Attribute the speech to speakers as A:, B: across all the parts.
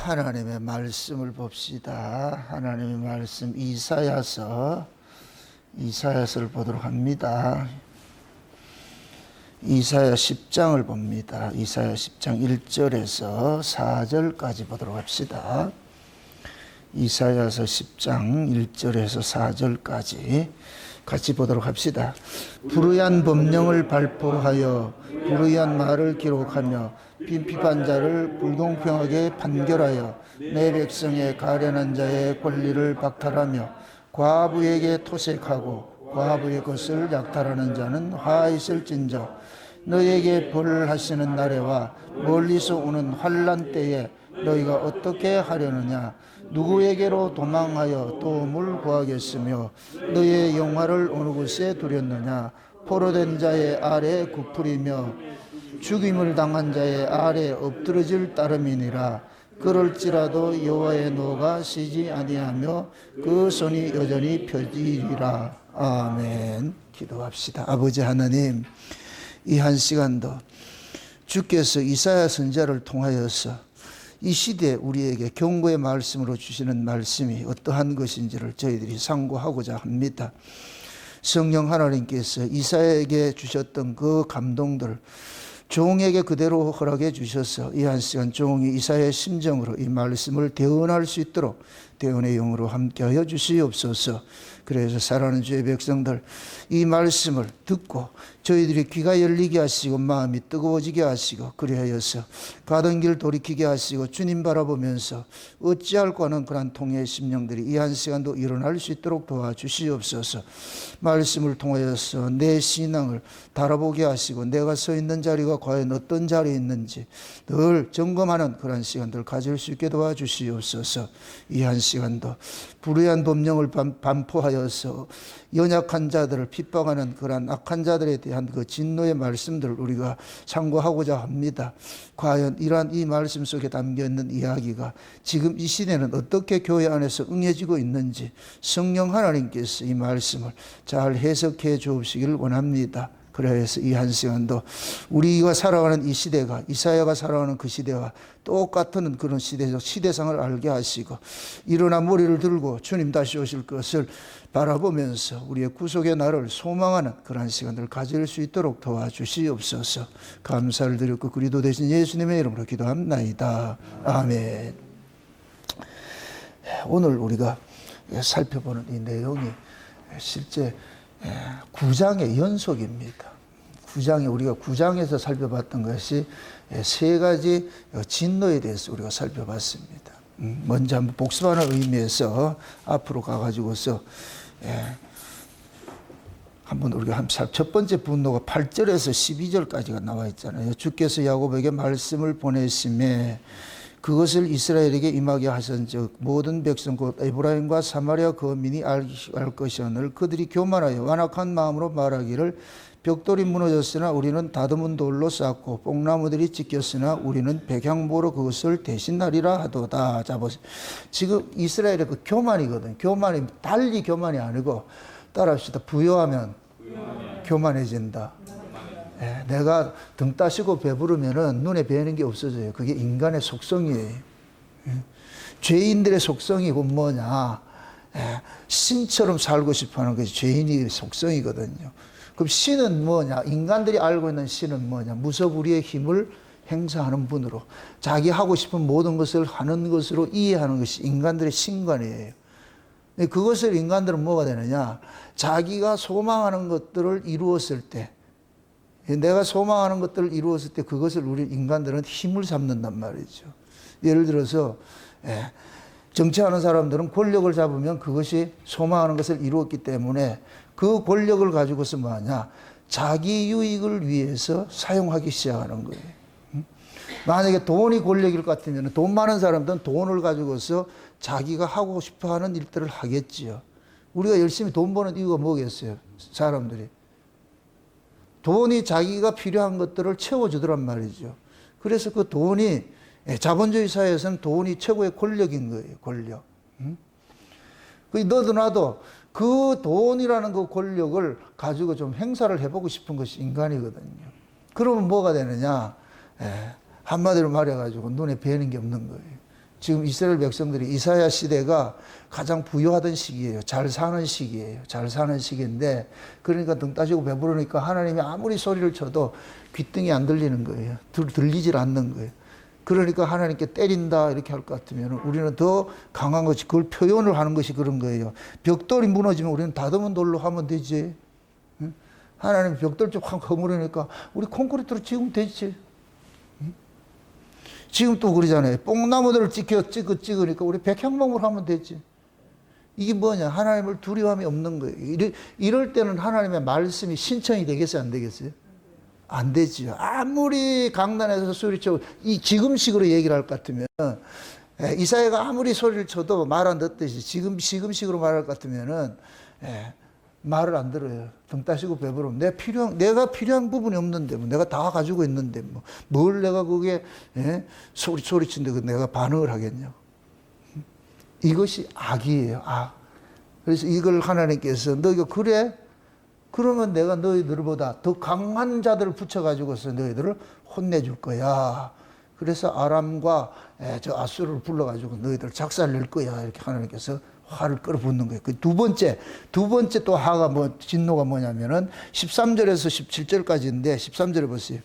A: 하나님의 말씀을 봅시다. 하나님의 말씀 이사야서를 보도록 합니다. 이사야 10장을 봅니다. 이사야 10장 1절에서 4절까지 보도록 합시다. 이사야서 10장 1절에서 4절까지 같이 보도록 합시다. 불의한 법령을 발표하여 불의한 말을 기록하며 빈핍한 자를 불공평하게 판결하여 내 백성의 가련한 자의 권리를 박탈하며 과부에게 토색하고 과부의 것을 약탈하는 자는 화 있을진저 너에게 벌하시는 날에와 멀리서 오는 환난 때에 너희가 어떻게 하려느냐. 누구에게로 도망하여 도움을 구하겠으며 너의 영화를 어느 곳에 두렸느냐. 포로된 자의 아래 굽으리며 죽임을 당한 자의 아래 엎드러질 따름이니라. 그럴지라도 여호와의 노가 쉬지 아니하며 그 손이 여전히 펴지리라. 아멘. 기도합시다. 아버지 하나님, 이 한 시간도 주께서 이사야 선지자를 통하여서 이 시대에 우리에게 경고의 말씀으로 주시는 말씀이 어떠한 것인지를 저희들이 상고하고자 합니다. 성령 하나님께서 이사야에게 주셨던 그 감동들 종에게 그대로 허락해 주셔서 이 한 시간 종이 이사야의 심정으로 이 말씀을 대언할 수 있도록 대언의 영으로 함께하여 주시옵소서. 그래서 사랑하는 주의 백성들, 이 말씀을 듣고 저희들이 귀가 열리게 하시고 마음이 뜨거워지게 하시고 그리하여서 가던 길 돌이키게 하시고 주님 바라보면서 어찌할까 하는 그런 통해의 심령들이 이 한 시간도 일어날 수 있도록 도와주시옵소서. 말씀을 통하여서 내 신앙을 달아보게 하시고 내가 서 있는 자리가 과연 어떤 자리에 있는지 늘 점검하는 그런 시간들 가질 수 있게 도와주시옵소서. 이 한 시간도 불의한 법령을 반포하여서 연약한 자들을 핍박하는 그런 악한 자들에 대한 그 진노의 말씀들을 우리가 상고하고자 합니다. 과연 이러한 이 말씀 속에 담겨있는 이야기가 지금 이 시대는 어떻게 교회 안에서 응해지고 있는지 성령 하나님께서 이 말씀을 잘 해석해 주시기를 원합니다. 그래서 이 한 시간도 우리가 살아가는 이 시대가 이사야가 살아가는 그 시대와 똑같은 그런 시대적 시대상을 알게 하시고 일어나 머리를 들고 주님 다시 오실 것을 바라보면서 우리의 구속의 날을 소망하는 그런 시간을 가질 수 있도록 도와주시옵소서. 감사를 드렸고 그리스도 되신 예수님의 이름으로 기도합나이다. 아멘. 오늘 우리가 살펴보는 이 내용이 실제 9장의 연속입니다. 우리가 9장에서 살펴봤던 것이 세 가지 진노에 대해서 우리가 살펴봤습니다. 먼저 한번 복습하는 의미에서 앞으로 가가지고서 한번 우리가 첫 번째 분노가 8절에서 12절까지가 나와 있잖아요. 주께서 야곱에게 말씀을 보내심에 그것을 이스라엘에게 임하게 하신즉 모든 백성 곧 에브라임과 사마리아 거민이 알 것이오늘 그들이 교만하여 완악한 마음으로 말하기를 벽돌이 무너졌으나 우리는 다듬은 돌로 쌓고 뽕나무들이 찢겼으나 우리는 백향모로 그것을 대신하리라 하도다. 자 보세요. 지금 이스라엘의 그 교만이거든. 교만이 달리 교만이 아니고 따라합시다. 부요하면 교만해진다. 내가 등 따시고 배부르면은 눈에 뵈는 게 없어져요. 그게 인간의 속성이에요. 죄인들의 속성이 뭐냐? 신처럼 살고 싶어 하는 것이 죄인의 속성이거든요. 그럼 신은 뭐냐? 인간들이 알고 있는 신은 뭐냐? 무서부리의 힘을 행사하는 분으로 자기 하고 싶은 모든 것을 하는 것으로 이해하는 것이 인간들의 신관이에요. 그것을 인간들은 뭐가 되느냐? 자기가 소망하는 것들을 이루었을 때 내가 소망하는 것들을 이루었을 때 그것을 우리 인간들은 힘을 삼는단 말이죠. 예를 들어서 정치하는 사람들은 권력을 잡으면 그것이 소망하는 것을 이루었기 때문에 그 권력을 가지고서 뭐하냐? 자기 유익을 위해서 사용하기 시작하는 거예요. 만약에 돈이 권력일 것 같으면 돈 많은 사람들은 돈을 가지고서 자기가 하고 싶어하는 일들을 하겠지요. 우리가 열심히 돈 버는 이유가 뭐겠어요? 사람들이. 돈이 자기가 필요한 것들을 채워주더란 말이죠. 그래서 그 돈이 자본주의 사회에서는 돈이 최고의 권력인 거예요. 권력. 너도 나도 그 돈이라는 그 권력을 가지고 좀 행사를 해보고 싶은 것이 인간이거든요. 그러면 뭐가 되느냐? 한마디로 말해가지고 눈에 뵈는 게 없는 거예요. 지금 이스라엘 백성들이 이사야 시대가 가장 부유하던 시기예요. 잘 사는 시기예요. 잘 사는 시기인데, 그러니까 등 따지고 배부르니까 하나님이 아무리 소리를 쳐도 귀등이 안 들리는 거예요. 들리질 않는 거예요. 그러니까 하나님께 때린다 이렇게 할 것 같으면 우리는 더 강한 것이, 그걸 표현을 하는 것이 그런 거예요. 벽돌이 무너지면 우리는 다듬은 돌로 하면 되지. 하나님 벽돌 좀 확 허물으니까 우리 콘크리트로 지으면 되지. 지금 또 그러잖아요. 뽕나무들을 찍으니까 우리 백향목으로 하면 되지. 이게 뭐냐? 하나님을 두려움이 없는 거예요. 이럴 때는 하나님의 말씀이 신청이 되겠어요? 안 되겠어요? 안 되지요. 아무리 강단에서 소리쳐, 지금식으로 얘기를 할 것 같으면, 이사야가 아무리 소리를 쳐도 말 안 듣듯이 지금식으로 말할 것 같으면은, 말을 안 들어요. 등 따시고 배부르면 내가 필요한 부분이 없는데 뭐 내가 다 가지고 있는데 뭘 내가 그게 소리친데 내가 반응을 하겠냐고. 이것이 악이에요. 악. 그래서 이걸 하나님께서 너희가 그래? 그러면 내가 너희들보다 더 강한 자들을 붙여가지고서 너희들을 혼내줄 거야. 그래서 아람과 저 아수르를 불러가지고 너희들 작살낼 거야. 이렇게 하나님께서 화를 끌어붓는 거예요. 그 두 번째 또 화가 진노가 뭐냐면은 13절에서 17절까지인데 13절에 보세요.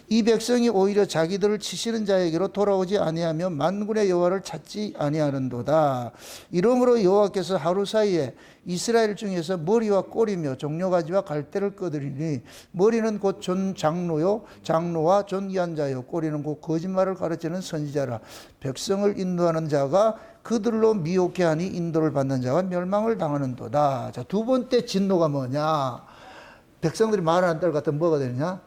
A: 이 백성이 오히려 자기들을 치시는 자에게로 돌아오지 아니하며 만군의 여호와를 찾지 아니하는도다. 이러므로 여호와께서 하루 사이에 이스라엘 중에서 머리와 꼬리며 종려가지와 갈대를 꺼드리니 머리는 곧 전 장로와 존귀한 자요 꼬리는 곧 거짓말을 가르치는 선지자라. 백성을 인도하는 자가 그들로 미혹해 하니 인도를 받는 자가 멸망을 당하는도다. 자, 두 번째 진노가 뭐냐? 백성들이 말을 안 따를 것 같으면 뭐가 되느냐?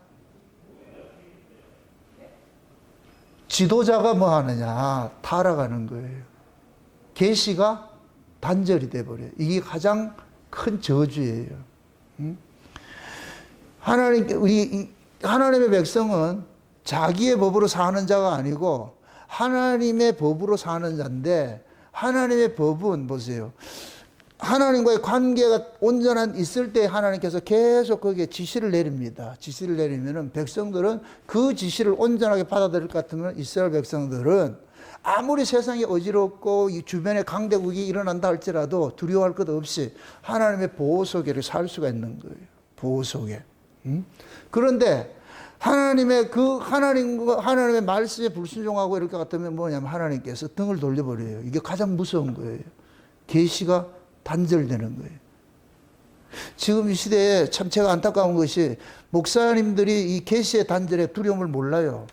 A: 지도자가 뭐 하느냐? 타락하는 거예요. 계시가 단절이 돼버려요. 이게 가장 큰 저주예요. 하나님의 백성은 자기의 법으로 사는 자가 아니고 하나님의 법으로 사는 자인데, 하나님의 법은 보세요. 하나님과의 관계가 온전한 있을 때 하나님께서 계속 거기에 지시를 내립니다. 지시를 내리면은 백성들은 그 지시를 온전하게 받아들일 것 같으면 이스라엘 백성들은 아무리 세상이 어지럽고 이 주변에 강대국이 일어난다 할지라도 두려워할 것 없이 하나님의 보호 속에 살 수가 있는 거예요. 보호 속에. 그런데 하나님의 말씀에 불순종하고 이럴 것 같으면 뭐냐면 하나님께서 등을 돌려버려요. 이게 가장 무서운 거예요. 계시가 단절되는 거예요. 지금 이 시대에 참 제가 안타까운 것이 목사님들이 이 계시의 단절의 두려움을 몰라요.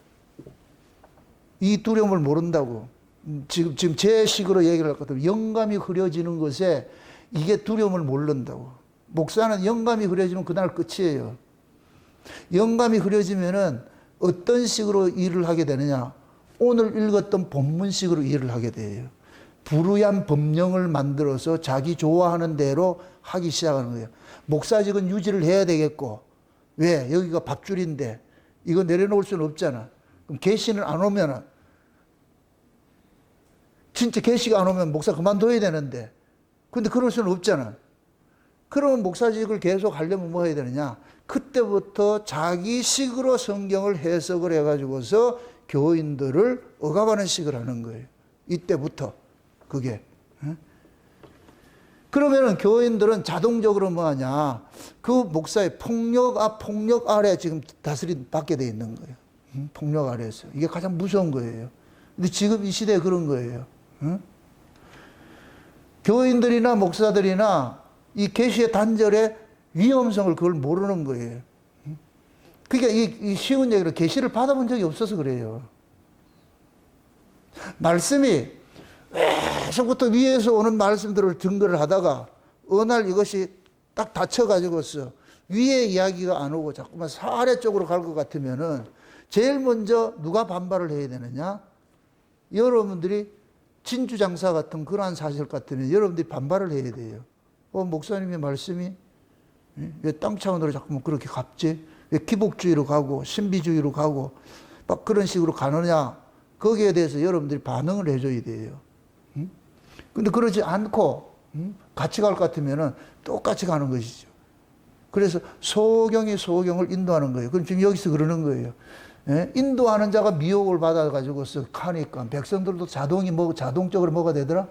A: 이 두려움을 모른다고. 지금 제 식으로 얘기를 할 것 같으면 영감이 흐려지는 것에 이게 두려움을 모른다고. 목사는 영감이 흐려지면 그날 끝이에요. 영감이 흐려지면은 어떤 식으로 일을 하게 되느냐? 오늘 읽었던 본문식으로 일을 하게 돼요. 불의한 법령을 만들어서 자기 좋아하는 대로 하기 시작하는 거예요. 목사직은 유지를 해야 되겠고, 왜? 여기가 밥줄인데 이거 내려놓을 수는 없잖아. 그럼 계시는 안 오면은, 진짜 계시가 안 오면 목사 그만둬야 되는데, 근데 그럴 수는 없잖아. 그러면 목사직을 계속 하려면 뭐 해야 되느냐? 그때부터 자기 식으로 성경을 해석을 해가지고서 교인들을 억압하는 식을 하는 거예요. 이때부터 그게. 그러면은 교인들은 자동적으로 뭐 하냐? 그 목사의 폭력 아래 지금 다스림 받게 돼 있는 거예요. 폭력 아래에서. 이게 가장 무서운 거예요. 근데 지금 이 시대에 그런 거예요. 교인들이나 목사들이나 이 계시의 단절의 위험성을 그걸 모르는 거예요. 그러니까 이 쉬운 얘기로 계시를 받아본 적이 없어서 그래요. 말씀이 계속부터 위에서 오는 말씀들을 증거를 하다가 어느 날 이것이 딱 닫혀가지고서 위에 이야기가 안 오고 자꾸만 아래쪽으로 갈 것 같으면은 제일 먼저 누가 반발을 해야 되느냐? 여러분들이 진주장사 같은 그러한 사실 같으면 여러분들이 반발을 해야 돼요. 목사님의 말씀이 왜 땅 차원으로 자꾸만 그렇게 갑지? 왜 기복주의로 가고 신비주의로 가고 막 그런 식으로 가느냐? 거기에 대해서 여러분들이 반응을 해줘야 돼요. 근데 그러지 않고 같이 갈 것 같으면은 똑같이 가는 것이죠. 그래서 소경이 소경을 인도하는 거예요. 그럼 지금 여기서 그러는 거예요. 예? 인도하는 자가 미혹을 받아가지고서 하니까 백성들도 자동적으로 뭐가 되더라?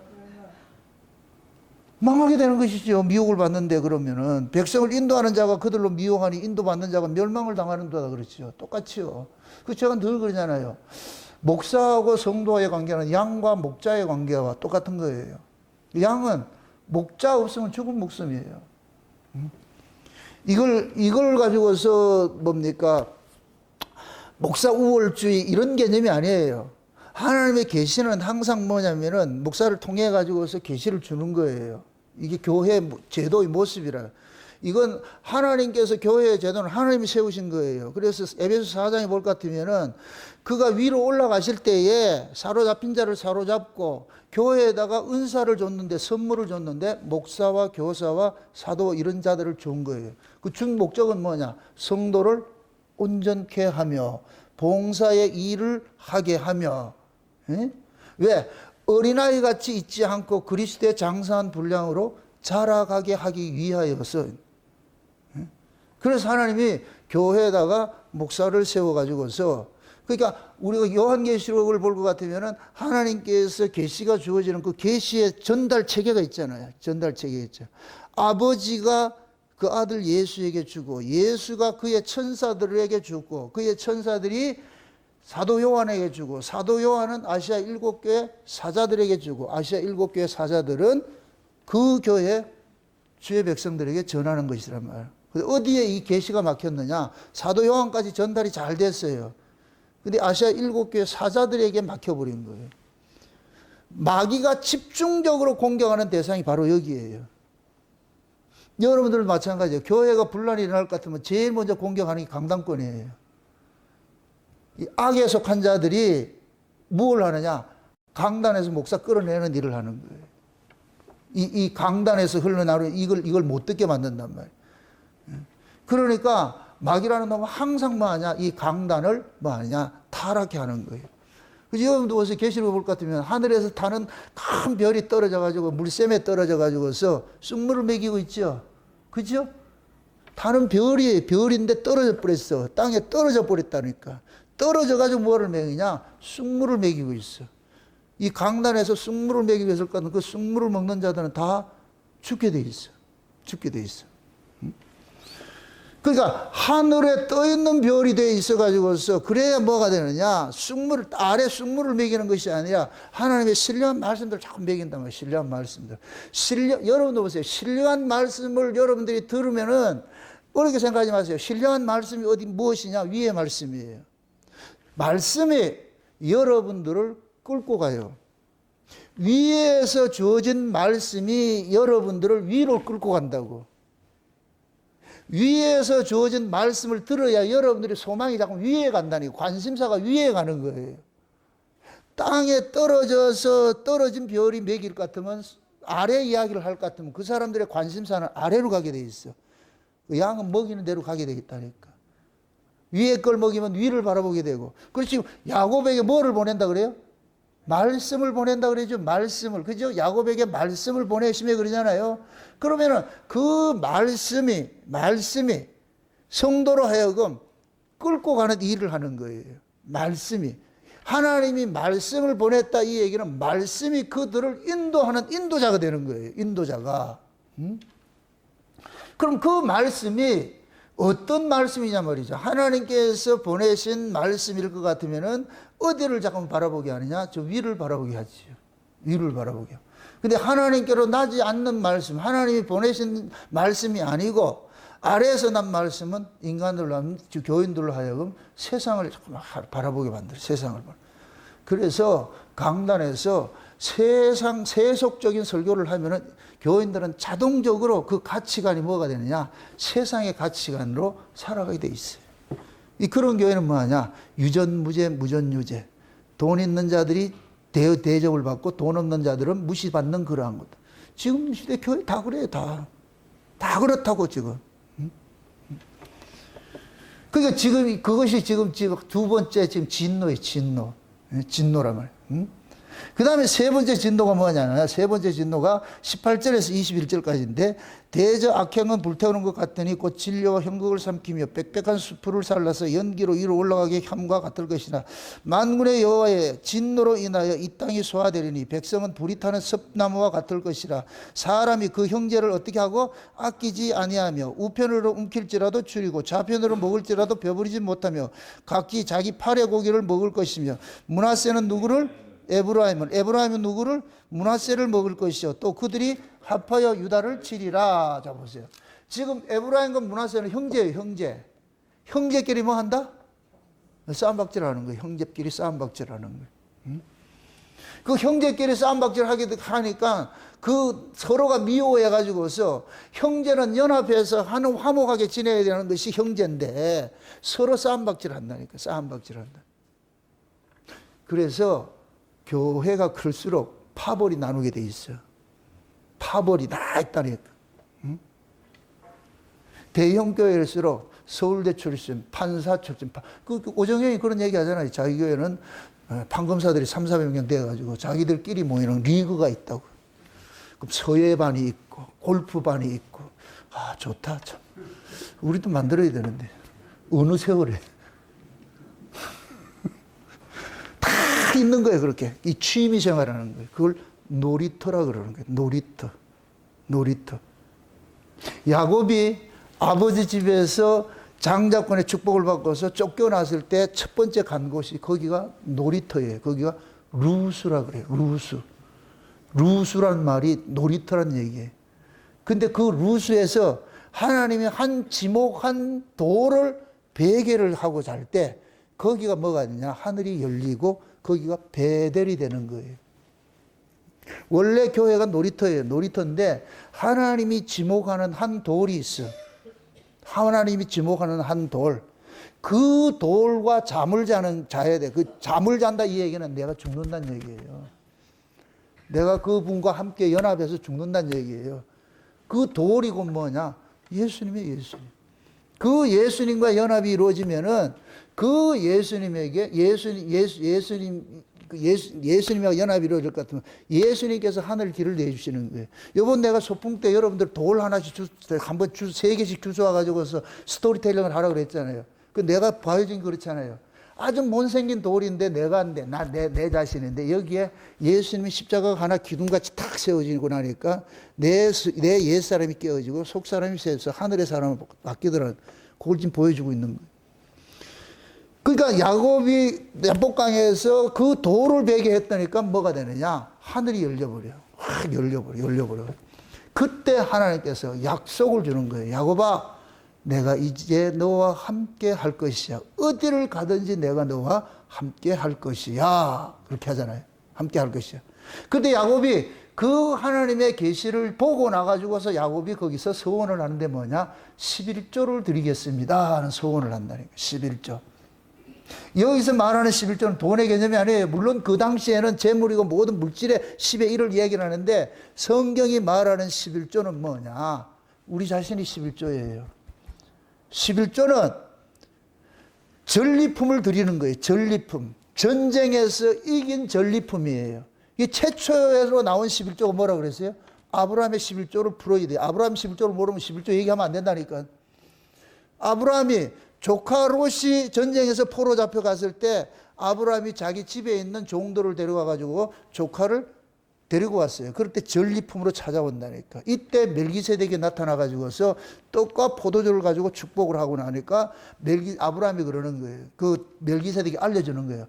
A: 망하게 되는 것이죠. 미혹을 받는데 그러면은 백성을 인도하는 자가 그들로 미혹하니 인도받는 자가 멸망을 당하는 거다 그렇죠. 똑같이요. 그 제가 늘 그러잖아요. 목사하고 성도와의 관계는 양과 목자의 관계와 똑같은 거예요. 양은 목자 없으면 죽은 목숨이에요. 이걸 가지고서 뭡니까? 목사 우월주의 이런 개념이 아니에요. 하나님의 계시는 항상 뭐냐면은 목사를 통해 가지고서 계시를 주는 거예요. 이게 교회 제도의 모습이라. 이건 하나님께서 교회의 제도는 하나님이 세우신 거예요. 그래서 에베소 4장에 볼 것 같으면은 그가 위로 올라가실 때에 사로잡힌 자를 사로잡고 교회에다가 은사를 줬는데, 선물을 줬는데 목사와 교사와 사도 이런 자들을 준 거예요. 그 준 목적은 뭐냐? 성도를 온전케 하며 봉사의 일을 하게 하며, 에? 왜? 어린아이 같이 있지 않고 그리스도의 장사한 분량으로 자라가게 하기 위하여서. 그래서 하나님이 교회에다가 목사를 세워가지고서, 그러니까 우리가 요한계시록을 볼 것 같으면은 하나님께서 계시가 주어지는 그 계시의 전달 체계가 있잖아요. 전달 체계 있죠. 아버지가 그 아들 예수에게 주고, 예수가 그의 천사들에게 주고, 그의 천사들이 사도 요한에게 주고, 사도 요한은 아시아 7교회 사자들에게 주고, 아시아 7교회 사자들은 그 교회 주의 백성들에게 전하는 것이란 말이에요. 어디에 이 계시가 막혔느냐? 사도 요한까지 전달이 잘 됐어요. 근데 아시아 7교회 사자들에게 막혀버린 거예요. 마귀가 집중적으로 공격하는 대상이 바로 여기에요. 여러분들도 마찬가지예요. 교회가 분란이 일어날 것 같으면 제일 먼저 공격하는 게 강단권이에요. 이 악에 속한 자들이 뭘 하느냐? 강단에서 목사 끌어내는 일을 하는 거예요. 이 강단에서 흘러나오는 이걸 못 듣게 만든단 말이에요. 그러니까 마귀라는 놈은 항상 뭐 하냐? 이 강단을 뭐 하냐? 타락해 하는 거예요. 그래서 여러분도 어서 계시록을 볼 것 같으면 하늘에서 타는 큰 별이 떨어져가지고 물샘에 떨어져가지고서 쑥물을 먹이고 있죠. 그죠? 타는 별인데 떨어져 버렸어. 땅에 떨어져 버렸다니까. 떨어져가지고 뭐를 먹이냐? 쑥물을 먹이고 있어. 이 강단에서 쑥물을 먹이고 있을 것 같은 그 쑥물을 먹는 자들은 다 죽게 돼 있어. 죽게 돼 있어. 그러니까 하늘에 떠 있는 별이 돼 있어가지고서 그래야 뭐가 되느냐? 아래 쑥물을 먹이는 것이 아니라 하나님의 신령한 말씀들을 자꾸 먹인단 말이에요. 신령한 말씀들. 여러분도 보세요. 신령한 말씀을 여러분들이 들으면은 어렵게 생각하지 마세요. 신령한 말씀이 무엇이냐? 위의 말씀이에요. 말씀이 여러분들을 끌고 가요. 위에서 주어진 말씀이 여러분들을 위로 끌고 간다고. 위에서 주어진 말씀을 들어야 여러분들이 소망이 자꾸 위에 간다니, 관심사가 위에 가는 거예요. 땅에 떨어진 별이 먹일 것 같으면, 아래 이야기를 할 것 같으면 그 사람들의 관심사는 아래로 가게 돼 있어. 그 양은 먹이는 대로 가게 되겠다니까. 위에 걸 먹이면 위를 바라보게 되고. 그래서 지금 야곱에게 뭐를 보낸다 그래요? 말씀을 보낸다 그러죠. 말씀을. 그죠? 야곱에게 말씀을 보내시며 그러잖아요. 그러면은 그 말씀이 성도로 하여금 끌고 가는 일을 하는 거예요. 말씀이. 하나님이 말씀을 보냈다 이 얘기는 말씀이 그들을 인도하는 인도자가 되는 거예요. 인도자가. 그럼 그 말씀이 어떤 말씀이냐 말이죠. 하나님께서 보내신 말씀일 것 같으면은 어디를 잠깐 바라보게 하느냐? 저 위를 바라보게 하지요. 위를 바라보게. 근데 하나님께로 나지 않는 말씀, 하나님이 보내신 말씀이 아니고 아래에서 난 말씀은 인간들로 하면, 교인들로 하여금 세상을 자꾸 바라보게 만들어요. 세상을. 그래서 강단에서 세속적인 설교를 하면은 교인들은 자동적으로 그 가치관이 뭐가 되느냐? 세상의 가치관으로 살아가게 돼 있어요. 그런 교회는 뭐하냐? 유전무죄, 무전유죄. 돈 있는 자들이 대접을 받고 돈 없는 자들은 무시받는 그러한 것. 지금 시대 교회 다 그래요. 다 그렇다고 지금. 그러니까 지금 그것이 지금 두 번째 지금 진노예요. 진노란 말. 그 다음에 세 번째 진노가 뭐냐면, 세 번째 진노가 18절에서 21절까지인데, 대저 악행은 불태우는 것 같으니 곧 진료와 형극을 삼키며 빽빽한 수풀을 살라서 연기로 위로 올라가게 함과 같을 것이나, 만군의 여호와의 진노로 인하여 이 땅이 소화되리니 백성은 불이 타는 섭나무와 같을 것이라. 사람이 그 형제를 어떻게 하고 아끼지 아니하며 우편으로 움킬지라도 줄이고 좌편으로 먹을지라도 배부리지 못하며 각기 자기 팔의 고기를 먹을 것이며, 므낫세는 누구를? 에브라임은 누구를? 므낫세를 먹을 것이요 또 그들이 합하여 유다를 치리라. 자 보세요. 지금 에브라임과 므낫세는 형제예요. 형제끼리 뭐 한다? 싸움박질하는 거예요. 형제끼리 싸움박질하는 거예요. 응? 그 형제끼리 싸움박질 하니까 그 서로가 미워해 가지고서, 형제는 연합해서 화목하게 지내야 되는 것이 형제인데 서로 싸움박질 한다니까. 싸움박질 한다. 그래서 교회가 클수록 파벌이 나누게 돼 있어. 파벌이 다 있다니까. 응? 대형 교회일수록 서울대 출신, 판사 출신, 오정현이 그런 얘기 하잖아요. 자기 교회는 판검사들이 300~400명 돼가지고 자기들끼리 모이는 리그가 있다고. 그럼 서예반이 있고, 골프반이 있고. 아, 좋다, 참. 우리도 만들어야 되는데. 어느 세월에. 있는 거예요, 그렇게. 이 취미 생활하는 거예요. 그걸 놀이터라 그러는 거예요. 놀이터. 야곱이 아버지 집에서 장자권의 축복을 받고서 쫓겨났을 때 첫 번째 간 곳이 거기가 놀이터예요. 거기가 루스라 그래요. 루스란 말이 놀이터란 얘기예요. 근데 그 루스에서 하나님이 한 지목 한 돌을 베개를 하고 잘 때 거기가 뭐가 되냐? 하늘이 열리고 거기가 베델이 되는 거예요. 원래 교회가 놀이터예요. 놀이터인데 하나님이 지목하는 한 돌이 있어. 하나님이 지목하는 한 돌. 그 돌과 잠을 자야 돼. 그 잠을 잔다 이 얘기는 내가 죽는다는 얘기예요. 내가 그분과 함께 연합해서 죽는다는 얘기예요. 그 돌이고 뭐냐? 예수님이에요, 예수님. 그 예수님과 연합이 이루어지면은 그 예수님에게 예수님과 연합이 이루어질 것 같으면 예수님께서 하늘 길을 내주시는 거예요. 이번 내가 소풍 때 여러분들 돌 하나씩 한번 3개씩 주워 가지고서 스토리텔링을 하라고 그랬잖아요. 그 내가 봐야지 그렇잖아요. 아주 못생긴 돌인데 내가 안 돼. 내 자신인데 여기에 예수님이 십자가가 하나 기둥같이 탁 세워지고 나니까 내 옛사람이 깨어지고 속사람이 세서 하늘의 사람을 바뀌더라고요. 그걸 지금 보여주고 있는 거예요. 그러니까 야곱이 야복강에서 그 돌을 베게 했다니까 뭐가 되느냐? 하늘이 열려버려요. 확 열려버려. 그때 하나님께서 약속을 주는 거예요. 야곱아, 내가 이제 너와 함께 할 것이야. 어디를 가든지 내가 너와 함께 할 것이야. 그렇게 하잖아요. 함께 할 것이야. 근데 야곱이 그 하나님의 계시를 보고 나가지고서 야곱이 거기서 서원을 하는데 뭐냐? 11조를 드리겠습니다 하는 서원을 한다니까. 11조. 여기서 말하는 11조는 돈의 개념이 아니에요. 물론 그 당시에는 재물이고 모든 물질의 10의 1을 이야기를 하는데 성경이 말하는 11조는 뭐냐? 우리 자신이 11조예요. 11조는 전리품을 드리는 거예요. 전리품. 전쟁에서 이긴 전리품이에요. 이 최초로 나온 11조가 뭐라고 그랬어요? 아브라함의 11조를 풀어야 돼요. 아브라함 11조를 모르면 11조 얘기하면 안 된다니까. 아브라함이 조카 롯이 전쟁에서 포로 잡혀갔을 때 아브라함이 자기 집에 있는 종들을 데려가 가지고 조카를 데리고 왔어요. 그럴 때 전리품으로 찾아온다니까. 이때 멜기세덱이 나타나 가지고서 떡과 포도주를 가지고 축복을 하고 나니까 아브라함이 그러는 거예요. 그 멜기세덱이 알려주는 거예요.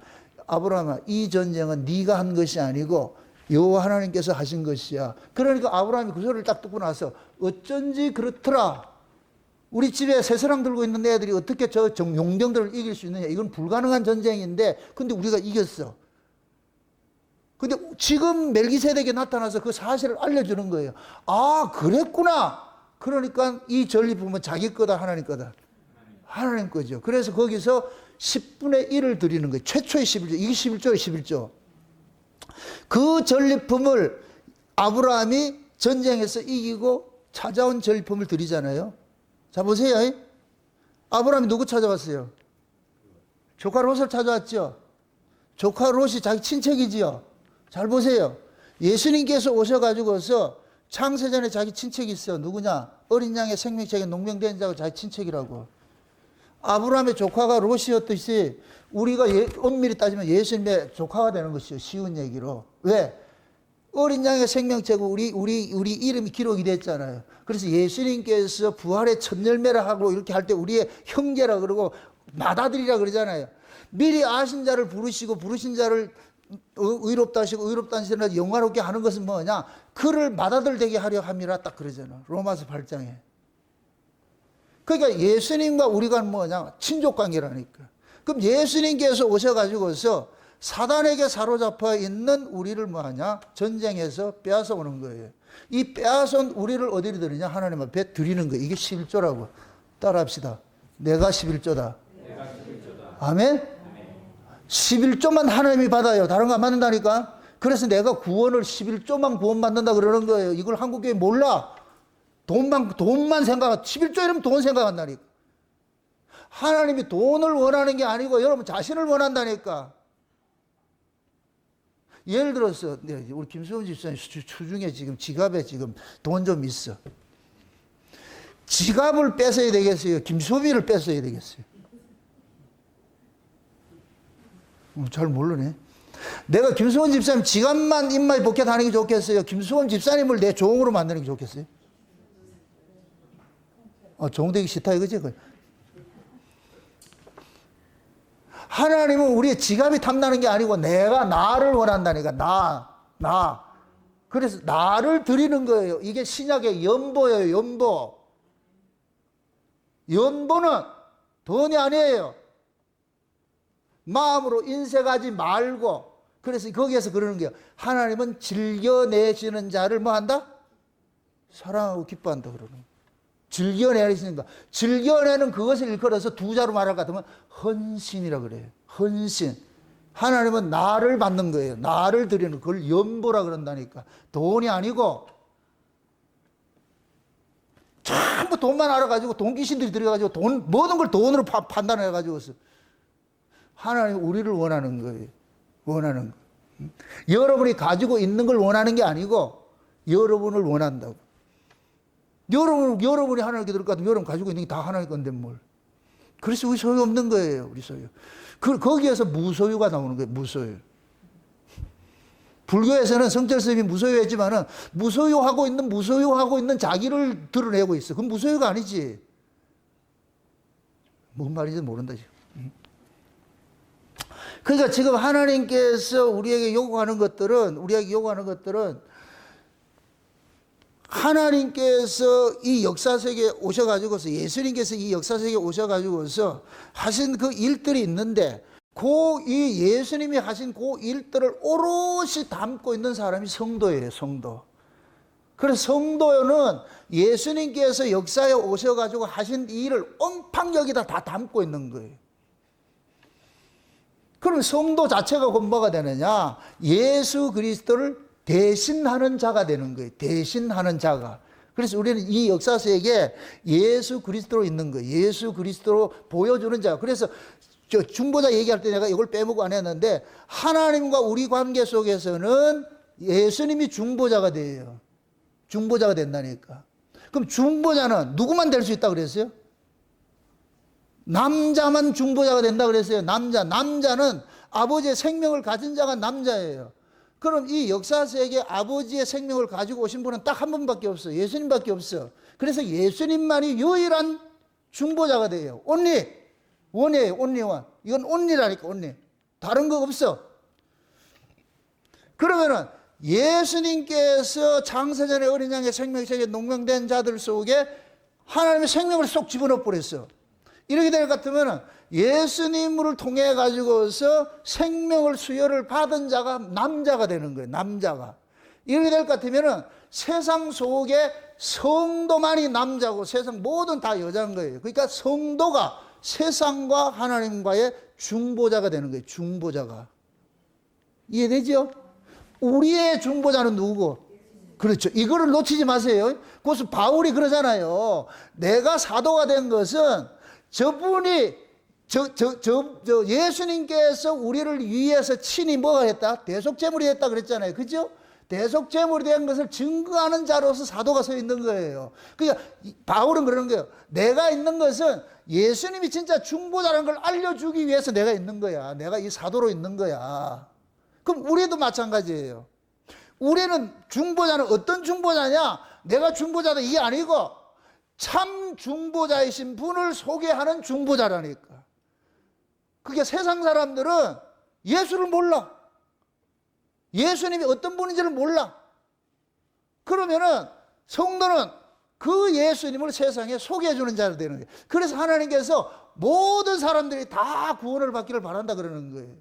A: 아브라함아, 이 전쟁은 네가 한 것이 아니고 여호와 하나님께서 하신 것이야. 그러니까 아브라함이 그 소리를 딱 듣고 나서 어쩐지 그렇더라. 우리 집에 새사랑 들고 있는 애들이 어떻게 저 용병들을 이길 수 있느냐. 이건 불가능한 전쟁인데 근데 우리가 이겼어. 근데 지금 멜기세덱이 나타나서 그 사실을 알려주는 거예요. 아, 그랬구나. 그러니까 이 전리품은 자기 거다, 하나님 거다. 하나님 거죠. 그래서 거기서 10분의 1을 드리는 거예요. 최초의 11조. 이게 11조예요, 11조. 그 전리품을 아브라함이 전쟁에서 이기고 찾아온 전리품을 드리잖아요. 자, 보세요. 아브라함이 누구 찾아왔어요? 조카 롯을 찾아왔죠. 조카 롯이 자기 친척이지요. 잘 보세요. 예수님께서 오셔가지고서 창세전에 자기 친척이 있어. 누구냐? 어린 양의 생명책에 농명된 자가 자기 친척이라고. 아브라함의 조카가 롯이었듯이 우리가 엄밀히 따지면 예수님의 조카가 되는 것이요. 쉬운 얘기로. 왜? 어린 양의 생명체고 우리 이름이 기록이 됐잖아요. 그래서 예수님께서 부활의 첫 열매라 하고 이렇게 할 때 우리의 형제라 그러고 맏아들이라 그러잖아요. 미리 아신 자를 부르시고 부르신 자를 의롭다 하시고 의롭다 하신 자를 영화롭게 하는 것은 뭐냐? 그를 맏아들 되게 하려 함이라 딱 그러잖아. 로마서 8장에. 그러니까 예수님과 우리가 뭐냐? 친족 관계라니까. 그럼 예수님께서 오셔가지고서 사단에게 사로잡혀 있는 우리를 뭐하냐? 전쟁에서 빼앗아 오는 거예요. 이 빼앗은 우리를 어디로 드리냐? 하나님 앞에 드리는 거예요. 이게 11조라고. 따라합시다. 내가 11조다. 아멘? 11조만 하나님이 받아요. 다른 거 안 받는다니까? 그래서 내가 구원을 11조만 구원받는다 그러는 거예요. 이걸 한국교회 몰라. 돈만 생각하, 11조 이러면 돈 생각한다니까. 하나님이 돈을 원하는 게 아니고 여러분 자신을 원한다니까. 예를 들어서, 우리 김수원 집사님 주중에 지금 지갑에 지금 돈 좀 있어. 지갑을 뺏어야 되겠어요? 김수비를 뺏어야 되겠어요? 잘 모르네. 내가 김수원 집사님 지갑만 입마에 벗겨 다니는 게 좋겠어요? 김수원 집사님을 내 종으로 만드는 게 좋겠어요? 종되기 싫다 이거지? 하나님은 우리의 지갑이 탐나는 게 아니고 내가 나를 원한다니까. 나. 그래서 나를 드리는 거예요. 이게 신약의 연보예요. 연보. 연보는 돈이 아니에요. 마음으로 인색하지 말고. 그래서 거기에서 그러는 거예요. 하나님은 즐겨내시는 자를 뭐 한다? 사랑하고 기뻐한다 그러는 거예요. 즐겨내시는 거. 즐겨내는 그것을 일컬어서 두 자로 말할 것 같으면 헌신이라 그래요. 헌신. 하나님은 나를 받는 거예요. 나를 드리는 그걸 연보라 그런다니까. 돈이 아니고 전부 돈만 알아가지고 돈 귀신들이 들어가지고 모든 걸 돈으로 판단해가지고 하나님 우리를 원하는 거예요. 원하는 거. 여러분이 가지고 있는 걸 원하는 게 아니고 여러분을 원한다고. 여러분이 하나님께 들을 것 같으면 여러분 가지고 있는 게 다 하나님 건데 뭘. 그래서 우리 소유 없는 거예요. 우리 소유. 거기에서 무소유가 나오는 거예요. 무소유. 불교에서는 성철 스님이 무소유했지만은 무소유하고 있는 자기를 드러내고 있어. 그건 무소유가 아니지. 뭔 말인지 모른다 지금. 그러니까 지금 하나님께서 우리에게 요구하는 것들은 하나님께서 이 역사 세계에 오셔가지고서 예수님께서 이 역사 세계에 오셔가지고서 하신 그 일들이 있는데 이 예수님이 하신 그 일들을 오롯이 담고 있는 사람이 성도예요. 성도. 그래서 성도는 예수님께서 역사에 오셔가지고 하신 이 일을 엉팡 여기다 다 담고 있는 거예요. 그럼 성도 자체가 곧 뭐가 되느냐? 예수 그리스도를 대신하는 자가 되는 거예요. 대신하는 자가. 그래서 우리는 이 역사 세계에 예수 그리스도로 있는 거예요. 예수 그리스도로 보여주는 자. 그래서 저 중보자 얘기할 때 내가 이걸 빼먹고 안 했는데 하나님과 우리 관계 속에서는 예수님이 중보자가 돼요. 중보자가 된다니까. 그럼 중보자는 누구만 될 수 있다 그랬어요? 남자만 중보자가 된다 그랬어요. 남자는 아버지의 생명을 가진 자가 남자예요. 그럼 이 역사 세계에 아버지의 생명을 가지고 오신 분은 딱 한 분밖에 없어요. 예수님밖에 없어. 그래서 예수님만이 유일한 중보자가 돼요. 원이에요. 온리원. 이건 온리라니까. 온리. 다른 거 없어. 그러면은 예수님께서 창세전에 어린 양의 생명책에 농명된 자들 속에 하나님의 생명을 쏙 집어넣어 버렸어. 이렇게 될 것 같으면 예수님을 통해 가지고서 생명을 수혈을 받은 자가 남자가 되는 거예요. 남자가. 이렇게 될 것 같으면 세상 속에 성도만이 남자고 세상 모든 다 여자인 거예요. 그러니까 성도가 세상과 하나님과의 중보자가 되는 거예요. 중보자가. 이해되죠? 우리의 중보자는 누구고? 그렇죠. 이거를 놓치지 마세요. 그래서 바울이 그러잖아요. 내가 사도가 된 것은 저분이 예수님께서 우리를 위해서 친히 뭐가 했다? 대속제물이 했다 그랬잖아요. 그죠? 대속제물이 된 것을 증거하는 자로서 사도가 서 있는 거예요. 그러니까 바울은 그러는 거예요. 내가 있는 것은 예수님이 진짜 중보자라는 걸 알려주기 위해서 내가 있는 거야. 내가 이 사도로 있는 거야. 그럼 우리도 마찬가지예요. 우리는 중보자는 어떤 중보자냐? 내가 중보자다 이게 아니고 참 중보자이신 분을 소개하는 중보자라니까. 그게 세상 사람들은 예수를 몰라. 예수님이 어떤 분인지를 몰라. 그러면은 성도는 그 예수님을 세상에 소개해 주는 자가 되는 거예요. 그래서 하나님께서 모든 사람들이 다 구원을 받기를 바란다 그러는 거예요.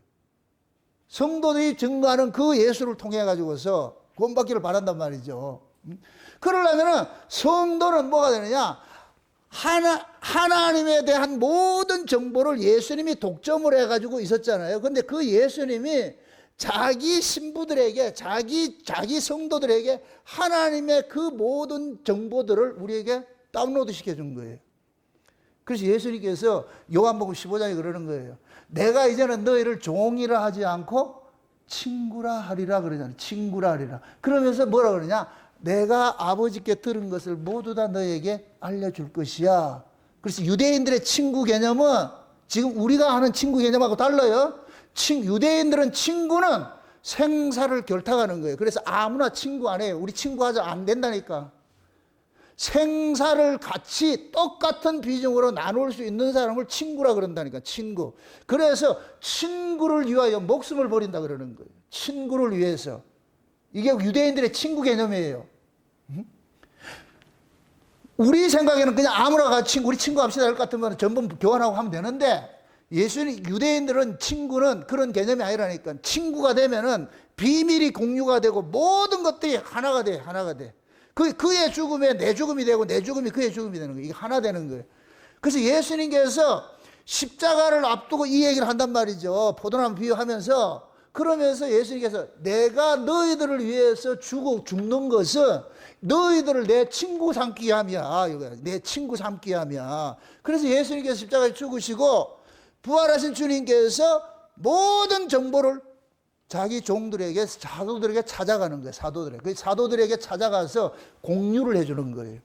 A: 성도들이 증거하는 그 예수를 통해 가지고서 구원받기를 바란단 말이죠. 그러려면은 성도는 뭐가 되느냐? 하나님에 대한 모든 정보를 예수님이 독점을 해가지고 있었잖아요. 근데 그 예수님이 자기 신부들에게, 자기 성도들에게 하나님의 그 모든 정보들을 우리에게 다운로드 시켜준 거예요. 그래서 예수님께서 요한복음 15장에 그러는 거예요. 내가 이제는 너희를 종이라 하지 않고 친구라 하리라 그러잖아요. 친구라 하리라. 그러면서 뭐라 그러냐? 내가 아버지께 들은 것을 모두 다 너에게 알려줄 것이야. 그래서 유대인들의 친구 개념은 지금 우리가 하는 친구 개념하고 달라요. 유대인들은 친구는 생사를 결탁하는 거예요. 그래서 아무나 친구 안 해요. 우리 친구하자 안 된다니까. 생사를 같이 똑같은 비중으로 나눌 수 있는 사람을 친구라 그런다니까. 친구. 그래서 친구를 위하여 목숨을 버린다 그러는 거예요. 친구를 위해서. 이게 유대인들의 친구 개념이에요. 우리 생각에는 그냥 아무나 같이 우리 친구 합시다 할 것 같으면 전부 교환하고 하면 되는데, 유대인들은 친구는 그런 개념이 아니라니까. 친구가 되면은 비밀이 공유가 되고 모든 것들이 하나가 돼, 하나가 돼. 그의 죽음에 내 죽음이 되고 내 죽음이 그의 죽음이 되는 거예요. 이게 하나 되는 거예요. 그래서 예수님께서 십자가를 앞두고 이 얘기를 한단 말이죠. 포도나무 비유하면서. 그러면서 예수님께서 내가 너희들을 위해서 죽는 것은 너희들을 내 친구 삼기 위함이야. 내 친구 삼기 위함이야. 그래서 예수님께서 십자가에 죽으시고 부활하신 주님께서 모든 정보를 자기 종들에게, 사도들에게 찾아가는 거예요. 사도들에게. 그 사도들에게 찾아가서 공유를 해주는 거예요.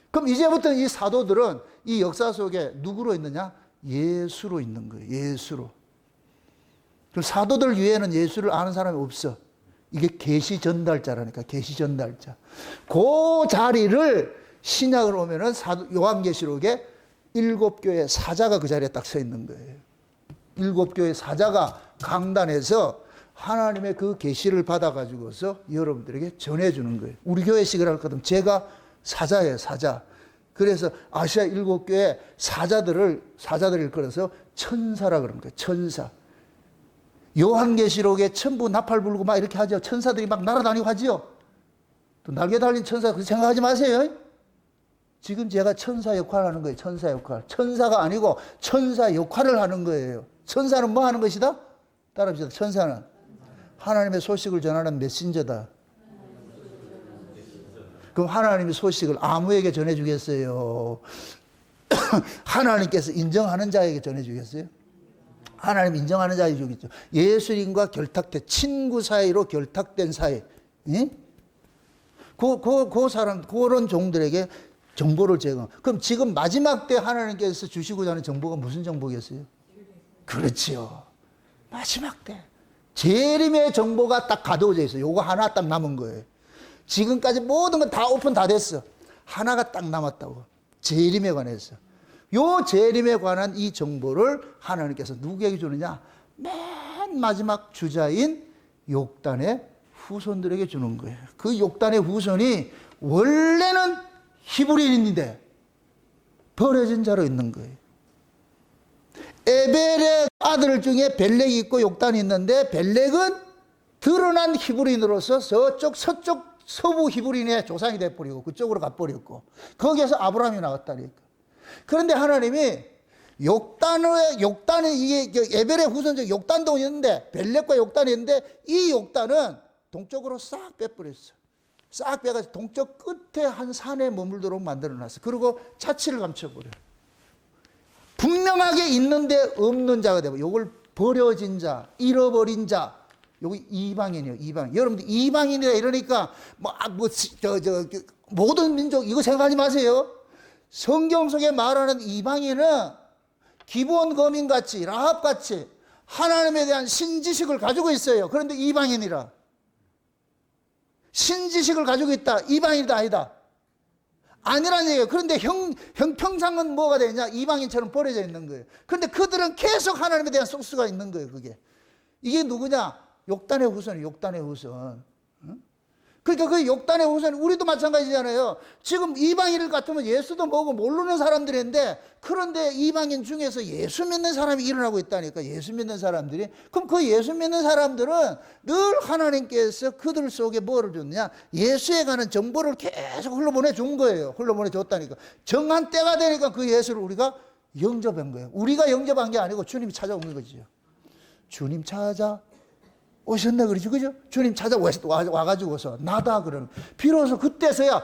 A: 그럼 이제부터 이 사도들은 이 역사 속에 누구로 있느냐? 예수로 있는 거예요. 예수로. 사도들 위에는 예수를 아는 사람이 없어. 이게 계시 전달자라니까. 계시 전달자. 그 자리를 신약을 오면은 요한계시록에 7교회 사자가 그 자리에 딱 서 있는 거예요. 7교회 사자가 강단에서 하나님의 그 계시를 받아가지고서 여러분들에게 전해주는 거예요. 우리 교회식을 할 거든 제가 사자예요, 사자. 그래서 아시아 7교회 사자들을 일컬어서 천사라 그러는 거예요. 천사. 요한계시록에 천부 나팔 불고 막 이렇게 하죠. 천사들이 막 날아다니고 하죠. 또 날개 달린 천사, 그렇게 생각하지 마세요. 지금 제가 천사 역할을 하는 거예요. 천사 역할. 천사가 아니고 천사 역할을 하는 거예요. 천사는 뭐 하는 것이다? 따라합시다. 천사는 하나님의 소식을 전하는 메신저다. 그럼 하나님의 소식을 아무에게 전해주겠어요? 하나님께서 인정하는 자에게 전해주겠어요? 하나님 인정하는 자에게 주겠죠. 예수님과 결탁된 친구 사이로 결탁된 사이. 예? 그 사람, 그런 종들에게 정보를 제공. 그럼 지금 마지막 때 하나님께서 주시고자 하는 정보가 무슨 정보겠어요? 그렇지요. 마지막 때. 재림의 정보가 딱 가둬져 있어요. 요거 하나 딱 남은 거예요. 지금까지 모든 건 다 오픈 다 됐어. 하나가 딱 남았다고. 재림에 관해서. 요 재림에 관한 이 정보를 하나님께서 누구에게 주느냐? 맨 마지막 주자인 욕단의 후손들에게 주는 거예요. 그 욕단의 후손이 원래는 히브리인인데 버려진 자로 있는 거예요. 에벨의 아들 중에 벨렉이 있고 욕단이 있는데, 벨렉은 드러난 히브리인으로서 서쪽 서부 히브리인의 조상이 돼버리고 그쪽으로 가버렸고, 거기에서 아브라함이 나왔다니까. 그런데 하나님이 욕단의 이게 에벨의 후손적 욕단도 있는데, 벨렉과 욕단이 있는데, 이 욕단은 동쪽으로 싹 빼버렸어. 싹 빼가지고 동쪽 끝에 한 산에 머물도록 만들어놨어. 그리고 자취를 감춰버려. 분명히 분명하게 있는데 없는 자가 되고, 요걸 버려진 자, 잃어버린 자, 요거 이방인이에요. 이방인. 여러분들 이방인이라 이러니까 모든 민족 이거 생각하지 마세요. 성경 속에 말하는 이방인은 기브온 거민같이 라합같이 하나님에 대한 신지식을 가지고 있어요. 그런데 이방인이라. 신지식을 가지고 있다. 이방인이다 아니다? 아니란 얘기예요. 그런데 형평상은 뭐가 되냐? 이방인처럼 버려져 있는 거예요. 그런데 그들은 계속 하나님에 대한 소스가 있는 거예요. 그게. 이게 누구냐? 욕단의 후손이에요. 욕단의 후손. 그러니까 그 욕단의 후손, 우리도 마찬가지잖아요. 지금 이방인을 같으면 예수도 뭐고 모르는 사람들인데, 그런데 이방인 중에서 예수 믿는 사람이 일어나고 있다니까. 예수 믿는 사람들이. 그럼 그 예수 믿는 사람들은 늘 하나님께서 그들 속에 뭐를 줬느냐? 예수에 관한 정보를 계속 흘러보내 준 거예요. 흘러보내 줬다니까. 정한 때가 되니까 그 예수를 우리가 영접한 거예요. 우리가 영접한 게 아니고 주님이 찾아온 거죠. 주님 찾아 오셨네 그러죠. 그죠? 주님 와가지고서 나다 그러는. 비로소 그때서야,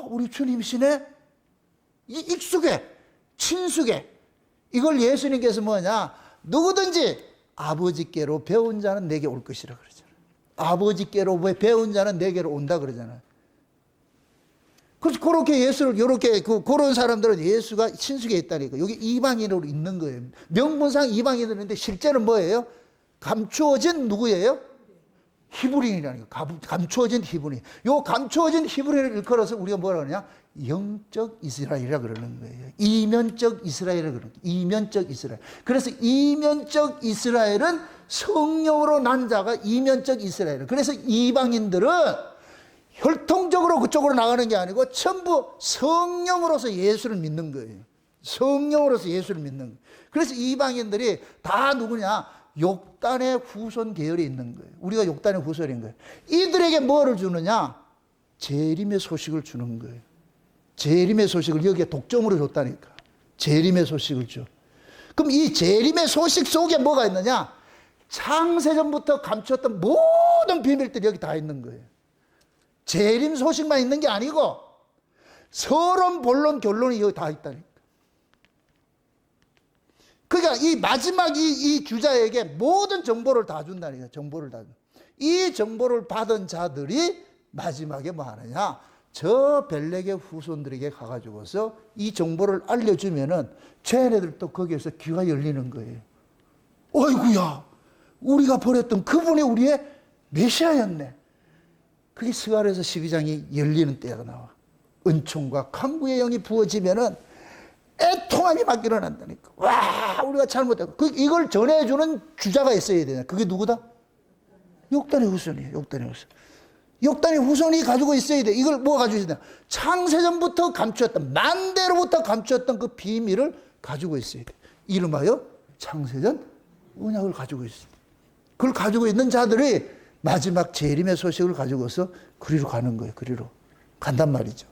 A: 우리 주님이시네? 익숙해, 친숙해. 이걸 예수님께서 뭐냐? 누구든지 아버지께로 배운 자는 내게 올 것이라 그러잖아요. 아버지께로 배운 자는 내게로 온다 그러잖아요. 그래서 그렇게 예수를, 그런 사람들은 예수가 친숙해 있다니까. 여기 이방인으로 있는 거예요. 명분상 이방인들인데 실제는 뭐예요? 감추어진 누구예요? 히브리인이라는 거예요. 감추어진 히브리인. 요 감추어진 히브리인을 일컬어서 우리가 뭐라 그러냐? 영적 이스라엘이라 그러는 거예요. 이면적 이스라엘이라 그러는 거예요. 이면적 이스라엘. 그래서 이면적 이스라엘은 성령으로 난 자가 이면적 이스라엘. 그래서 이방인들은 혈통적으로 그쪽으로 나가는 게 아니고 전부 성령으로서 예수를 믿는 거예요. 성령으로서 예수를 믿는 거예요. 그래서 이방인들이 다 누구냐? 욕단의 후손 계열에 있는 거예요. 우리가 욕단의 후손인 거예요. 이들에게 뭐를 주느냐? 재림의 소식을 주는 거예요. 재림의 소식을 여기에 독점으로 줬다니까. 재림의 소식을 줘. 그럼 이 재림의 소식 속에 뭐가 있느냐? 창세전부터 감추었던 모든 비밀들이 여기 다 있는 거예요. 재림 소식만 있는 게 아니고 서론, 본론, 결론이 여기 다 있다니까. 그러니까 이 마지막 이 주자에게 모든 정보를 다 준다니까. 정보를 다 준. 이 정보를 받은 자들이 마지막에 뭐 하느냐? 저 벨렉의 후손들에게 가가지고서 이 정보를 알려주면은 쟤네들도 거기에서 귀가 열리는 거예요. 어이구야, 우리가 버렸던 그분이 우리의 메시아였네. 그게 스가랴서 12장이 열리는 때가 나와. 은총과 강구의 영이 부어지면은 애통함이 막 일어난다니까. 와, 우리가 잘못했고. 이걸 전해주는 주자가 있어야 되냐. 그게 누구다? 욕단의 후손이에요. 욕단의 후손. 욕단의 후손이 가지고 있어야 돼. 이걸 뭐 가지고 있냐. 창세전부터 감추었던, 만대로부터 감추었던 그 비밀을 가지고 있어야 돼. 이름하여 창세전 언약을 가지고 있어요. 그걸 가지고 있는 자들이 마지막 재림의 소식을 가지고서 그리로 가는 거예요. 그리로 간단 말이죠.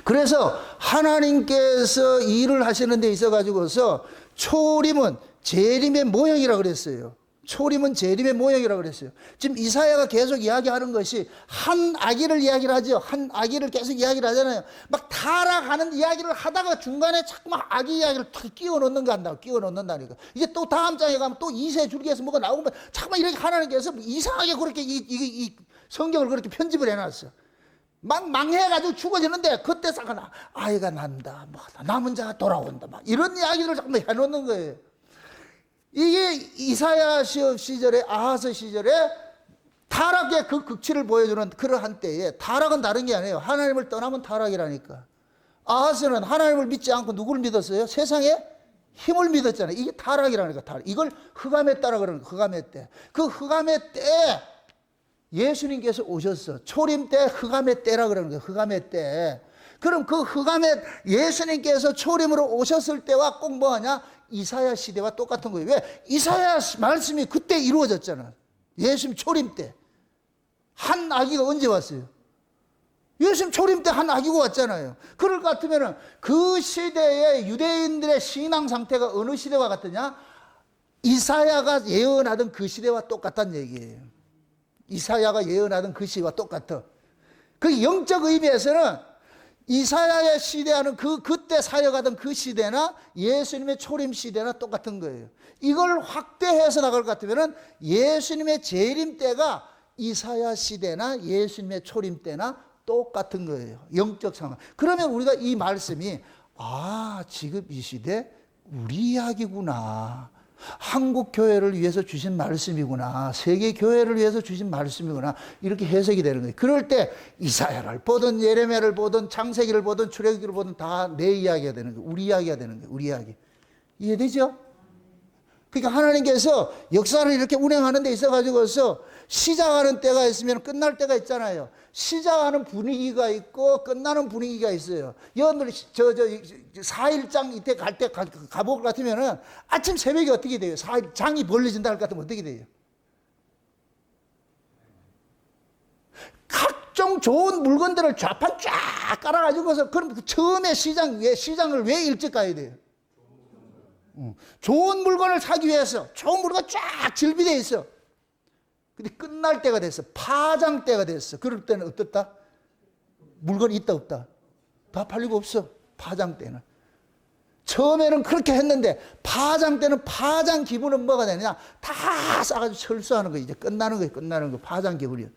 A: 그래서 하나님께서 일을 하시는 데 있어 가지고서 초림은 재림의 모형이라 그랬어요. 초림은 재림의 모형이라 그랬어요. 지금 이사야가 계속 이야기하는 것이 한 아기를 이야기를 하죠. 한 아기를 계속 이야기를 하잖아요. 막 타락하는 이야기를 하다가 중간에 자꾸만 아기 이야기를 탁 끼워 넣는 거 한다고. 끼워 넣는다니까. 이제 또 다음 장에 가면 또 이세 줄기에서 뭐가 나오면 자꾸만 이렇게 하나님께서 이상하게 그렇게 이 성경을 그렇게 편집을 해놨어. 막 망해가지고 죽어지는데 그때 싹 아이가 난다, 뭐 남은 자가 돌아온다, 막 이런 이야기를 자꾸 해놓는 거예요. 이게 이사야 시절에 아하스 시절에 타락의 그 극치를 보여주는 그러한 때에 타락은 다른 게 아니에요. 하나님을 떠나면 타락이라니까. 아하스는 하나님을 믿지 않고 누구를 믿었어요? 세상에 힘을 믿었잖아요. 이게 타락이라니까. 타락. 이걸 흑암의 때라 그러는 거예요. 흑암의 때. 그 흑암의 때에 예수님께서 오셨어. 초림 때 흑암의 때라 그러는 거예요. 흑암의 때. 그럼 그 흑암의 예수님께서 초림으로 오셨을 때와 꼭 뭐하냐? 이사야 시대와 똑같은 거예요. 왜? 이사야 말씀이 그때 이루어졌잖아. 예수님 초림 때. 한 아기가 언제 왔어요? 예수님 초림 때 한 아기가 왔잖아요. 그럴 것 같으면 그 시대의 유대인들의 신앙 상태가 어느 시대와 같으냐? 이사야가 예언하던 그 시대와 똑같다는 얘기예요. 이사야가 예언하던 그 시와 똑같아. 그 영적 의미에서는 이사야의 시대하는 그때 사역하던 그 시대나 예수님의 초림 시대나 똑같은 거예요. 이걸 확대해서 나갈 것 같으면 예수님의 재림 때가 이사야 시대나 예수님의 초림 때나 똑같은 거예요. 영적 상황. 그러면 우리가 이 말씀이 지금 이 시대 우리 이야기구나. 한국 교회를 위해서 주신 말씀이구나. 세계 교회를 위해서 주신 말씀이구나. 이렇게 해석이 되는 거예요. 그럴 때 이사야를 보든 예레미야를 보든 창세기를 보든 출애굽기를 보든 다 내 이야기가 되는 거예요. 우리 이야기가 되는 거예요. 우리 이야기. 이해되죠? 그러니까 하나님께서 역사를 이렇게 운행하는 데 있어가지고서 시작하는 때가 있으면 끝날 때가 있잖아요. 시작하는 분위기가 있고 끝나는 분위기가 있어요. 여러분들 4일장 이때 갈 때 가볼 것 같으면은 아침 새벽에 어떻게 돼요? 4일 장이 벌려진다 할 것 같으면 어떻게 돼요? 각종 좋은 물건들을 좌판 쫙 깔아가지고서 그럼 처음에 시장을 왜 일찍 가야 돼요? 좋은 물건을 사기 위해서 좋은 물건 쫙 즐비되어 있어. 근데 끝날 때가 됐어. 파장 때가 됐어. 그럴 때는 어떻다? 물건이 있다 없다? 다 팔리고 없어. 파장 때는. 처음에는 그렇게 했는데 파장 때는 파장 기분은 뭐가 되느냐? 다 싸가지고 철수하는 거 이제 끝나는 거예요. 끝나는 거. 파장 기분이요.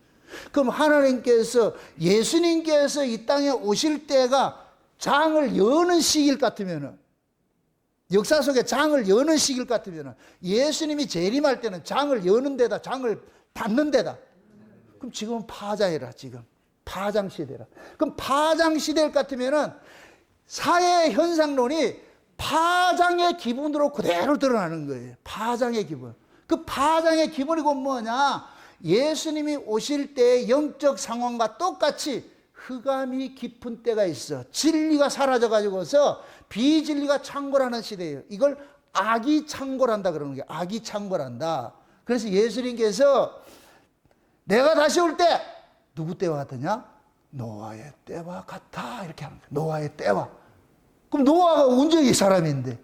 A: 그럼 하나님께서 예수님께서 이 땅에 오실 때가 장을 여는 시기일 같으면은 역사 속에 장을 여는 시기일 같으면 예수님이 재림할 때는 장을 여는 데다 장을 닫는 데다. 그럼 지금은 파장이라. 지금 파장 시대라. 그럼 파장 시대일 같으면 사회 현상론이 파장의 기분으로 그대로 드러나는 거예요. 파장의 기분. 그 파장의 기분이고 뭐냐? 예수님이 오실 때의 영적 상황과 똑같이 흑암이 깊은 때가 있어. 진리가 사라져가지고서 비진리가 창궐하는 시대예요. 이걸 악이 창궐한다 그러는 거예요. 악이 창궐한다. 그래서 예수님께서 내가 다시 올 때 누구 때와 같으냐? 노아의 때와 같아. 이렇게 하는 거예요. 노아의 때와. 그럼 노아가 언제 이 사람인데?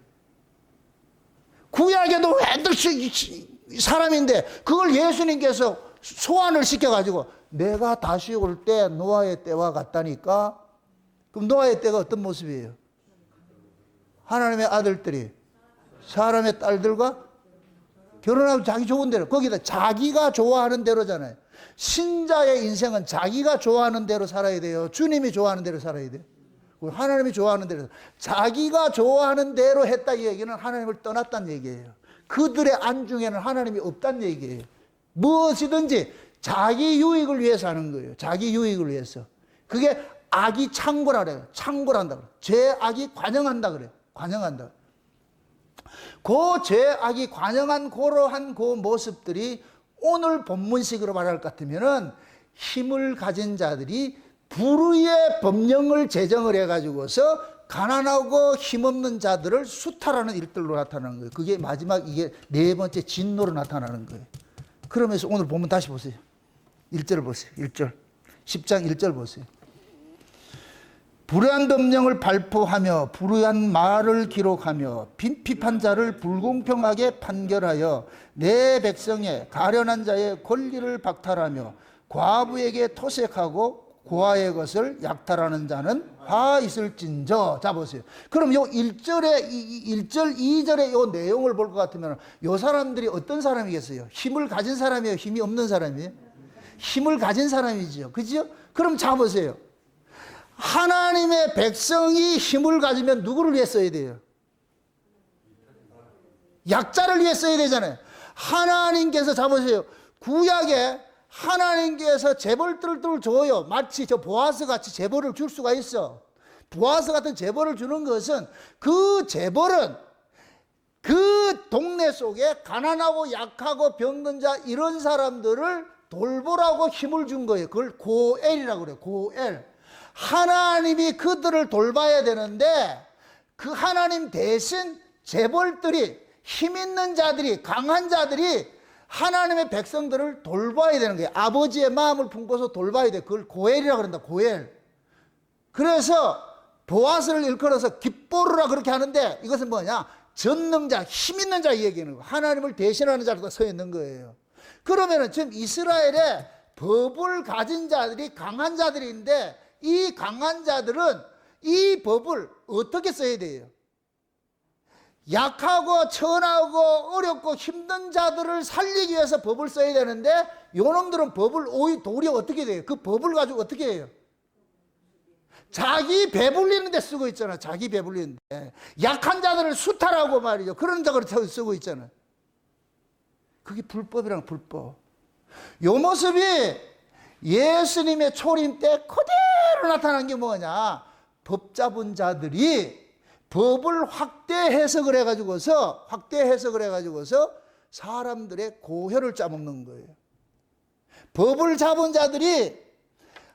A: 구약에도 왜 사람인데 그걸 예수님께서 소환을 시켜가지고 내가 다시 올 때 노아의 때와 같다니까. 그럼 노아의 때가 어떤 모습이에요? 하나님의 아들들이 사람의 딸들과 결혼하고 자기 좋은 대로, 거기다 자기가 좋아하는 대로잖아요. 신자의 인생은 자기가 좋아하는 대로 살아야 돼요? 주님이 좋아하는 대로 살아야 돼요? 하나님이 좋아하는 대로. 자기가 좋아하는 대로 했다 이 얘기는 하나님을 떠났다는 얘기예요. 그들의 안중에는 하나님이 없다는 얘기예요. 무엇이든지 자기 유익을 위해서 하는 거예요. 자기 유익을 위해서. 그게 악이 창궐하라 그래요. 창궐한다 그래요. 죄악이 관영한다 그래요. 관영한다. 그 죄악이 관영한 고러한 그 모습들이 오늘 본문식으로 말할 것 같으면은 힘을 가진 자들이 불의의 법령을 제정을 해가지고서 가난하고 힘없는 자들을 수탈하는 일들로 나타나는 거예요. 그게 마지막 이게 네 번째 진노로 나타나는 거예요. 그러면서 오늘 본문 다시 보세요. 1절을 보세요. 1절. 10장 1절 보세요. 불의한 법령을 발표하며 불의한 말을 기록하며 비판자를 불공평하게 판결하여 내 백성의 가련한 자의 권리를 박탈하며 과부에게 토색하고 고아의 것을 약탈하는 자는 화 있을진저. 자 보세요. 그럼 요 1절에 1절 2절의 요 내용을 볼 것 같으면 요 사람들이 어떤 사람이겠어요? 힘을 가진 사람이에요? 힘이 없는 사람이에요? 힘을 가진 사람이죠. 그죠? 그럼 자 보세요. 하나님의 백성이 힘을 가지면 누구를 위해 써야 돼요? 약자를 위해 써야 되잖아요. 하나님께서 잡으세요. 구약에 하나님께서 재벌들을 줘요. 마치 저 보아스 같이 재벌을 줄 수가 있어. 보아스 같은 재벌을 주는 것은 그 재벌은 그 동네 속에 가난하고 약하고 병든 자 이런 사람들을 돌보라고 힘을 준 거예요. 그걸 고엘이라고 그래요. 고엘. 하나님이 그들을 돌봐야 되는데 그 하나님 대신 재벌들이 힘 있는 자들이 강한 자들이 하나님의 백성들을 돌봐야 되는 거예요. 아버지의 마음을 품고서 돌봐야 돼. 그걸 고엘이라고 그런다. 고엘. 그래서 보아스를 일컬어서 깃보르라 그렇게 하는데 이것은 뭐냐? 전능자, 힘 있는 자 얘기하는 거예요. 하나님을 대신하는 자가 서 있는 거예요. 그러면은 지금 이스라엘에 법을 가진 자들이 강한 자들인데 이 강한 자들은 이 법을 어떻게 써야 돼요? 약하고 천하고 어렵고 힘든 자들을 살리기 위해서 법을 써야 되는데 요놈들은 법을 도리어 어떻게 돼요? 그 법을 가지고 어떻게 해요? 자기 배불리는 데 쓰고 있잖아. 자기 배불리는 데. 약한 자들을 수탈하고 말이죠. 그런 자를 쓰고 있잖아. 그게 불법이랑 불법. 요 모습이 예수님의 초림 때 그대로 나타난 게 뭐냐? 법 잡은 자들이 법을 확대 해석을 해가지고서 사람들의 고혈을 짜먹는 거예요. 법을 잡은 자들이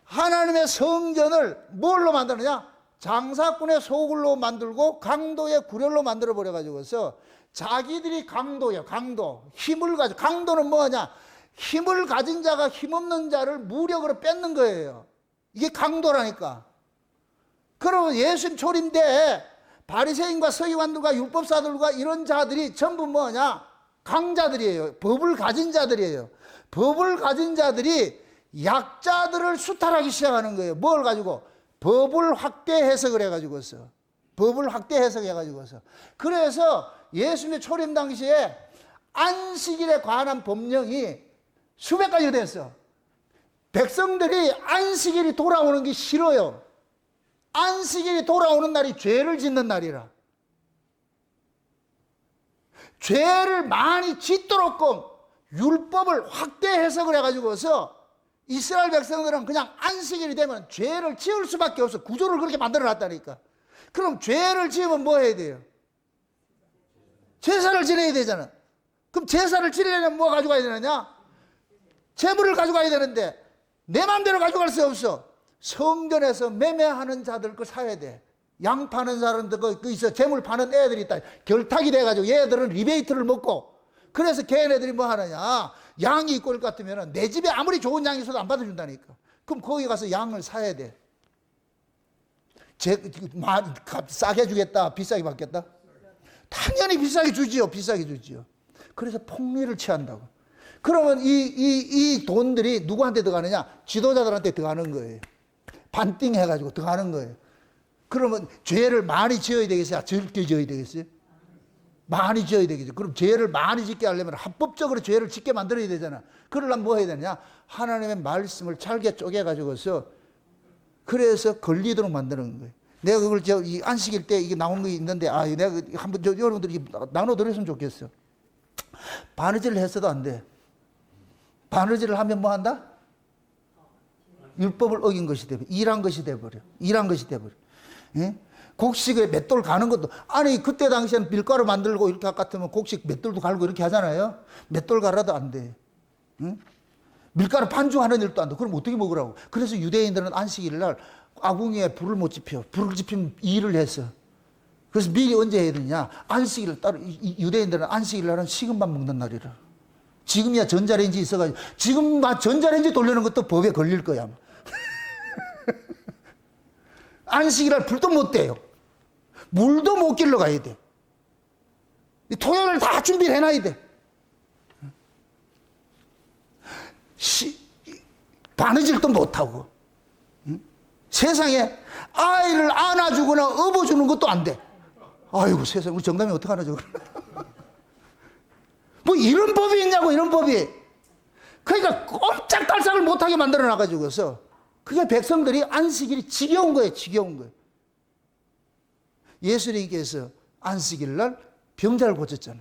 A: 하나님의 성전을 뭘로 만드느냐? 장사꾼의 소굴로 만들고 강도의 구렬로 만들어 버려가지고서 자기들이 강도예요. 강도. 힘을 가지고. 강도는 뭐냐? 힘을 가진 자가 힘없는 자를 무력으로 뺏는 거예요. 이게 강도라니까. 그러면 예수님 초림 때 바리새인과 서기관들과 율법사들과 이런 자들이 전부 뭐냐? 강자들이에요. 법을 가진 자들이에요. 법을 가진 자들이 약자들을 수탈하기 시작하는 거예요. 뭘 가지고? 법을 확대 해석을 해가지고서. 법을 확대 해석해가지고서. 그래서 예수님의 초림 당시에 안식일에 관한 법령이 수백 가지가 됐어. 백성들이 안식일이 돌아오는 게 싫어요. 안식일이 돌아오는 날이 죄를 짓는 날이라. 죄를 많이 짓도록끔 율법을 확대 해석을 해가지고서 이스라엘 백성들은 그냥 안식일이 되면 죄를 지을 수밖에 없어. 구조를 그렇게 만들어 놨다니까. 그럼 죄를 지으면 뭐 해야 돼요? 제사를 지내야 되잖아. 그럼 제사를 지내려면 뭐 가져가야 되느냐? 재물을 가져가야 되는데 내 마음대로 가져갈 수 없어. 성전에서 매매하는 자들 거 사야 돼. 양 파는 사람들 그 있어. 재물 파는 애들이 있다. 결탁이 돼가지고 얘들은 리베이트를 먹고. 그래서 걔네들이 뭐 하느냐? 양이 있고 올 것 같으면 내 집에 아무리 좋은 양이 있어도 안 받아준다니까. 그럼 거기 가서 양을 사야 돼. 싸게 주겠다? 비싸게 받겠다? 당연히 비싸게 주지요. 비싸게 주지요. 그래서 폭리를 취한다고. 그러면 이 돈들이 누구한테 들어가느냐? 지도자들한테 들어가는 거예요. 반띵 해가지고 들어가는 거예요. 그러면 죄를 많이 지어야 되겠어요? 적게 지어야 되겠어요? 많이 지어야 되겠죠. 그럼 죄를 많이 짓게 하려면 합법적으로 죄를 짓게 만들어야 되잖아. 그러려면 뭐 해야 되느냐? 하나님의 말씀을 잘게 쪼개가지고서 그래서 걸리도록 만드는 거예요. 내가 그걸 이 안식일 때 이게 나온 게 있는데, 내가 한번 여러분들이 나눠드렸으면 좋겠어. 바느질을 했어도 안 돼. 바느질을 하면 뭐 한다? 율법을 어긴 것이 돼버려. 일한 것이 돼버려. 예? 곡식에 맷돌 가는 것도, 아니, 그때 당시에는 밀가루 만들고 이렇게 같으면 곡식 맷돌도 갈고 이렇게 하잖아요. 맷돌 갈아도 안 돼. 응? 밀가루 반죽하는 일도 안 돼. 그럼 어떻게 먹으라고? 그래서 유대인들은 안식일 날 아궁이에 불을 못 지펴. 불을 지피면 일을 했어. 그래서 미리 언제 해야 되냐? 안식일을 따로, 유대인들은 안식일 날은 식은밥 먹는 날이라. 지금이야 전자레인지 있어가지고, 지금 전자레인지 돌리는 것도 법에 걸릴 거야. 안식일 날 불도 못 떼요. 물도 못 길러 가야 돼. 토요일 다 준비를 해놔야 돼. 바느질도 못하고. 세상에 아이를 안아주거나 업어주는 것도 안 돼. 아이고 세상에, 우리 정담이 어떡하나 저거. 뭐 이런 법이 있냐고, 이런 법이. 그러니까 꼼짝달싹을 못하게 만들어 놔가지고서 그게 백성들이 안식일이 지겨운 거예요. 지겨운 거예요. 예수님께서 안식일 날 병자를 고쳤잖아.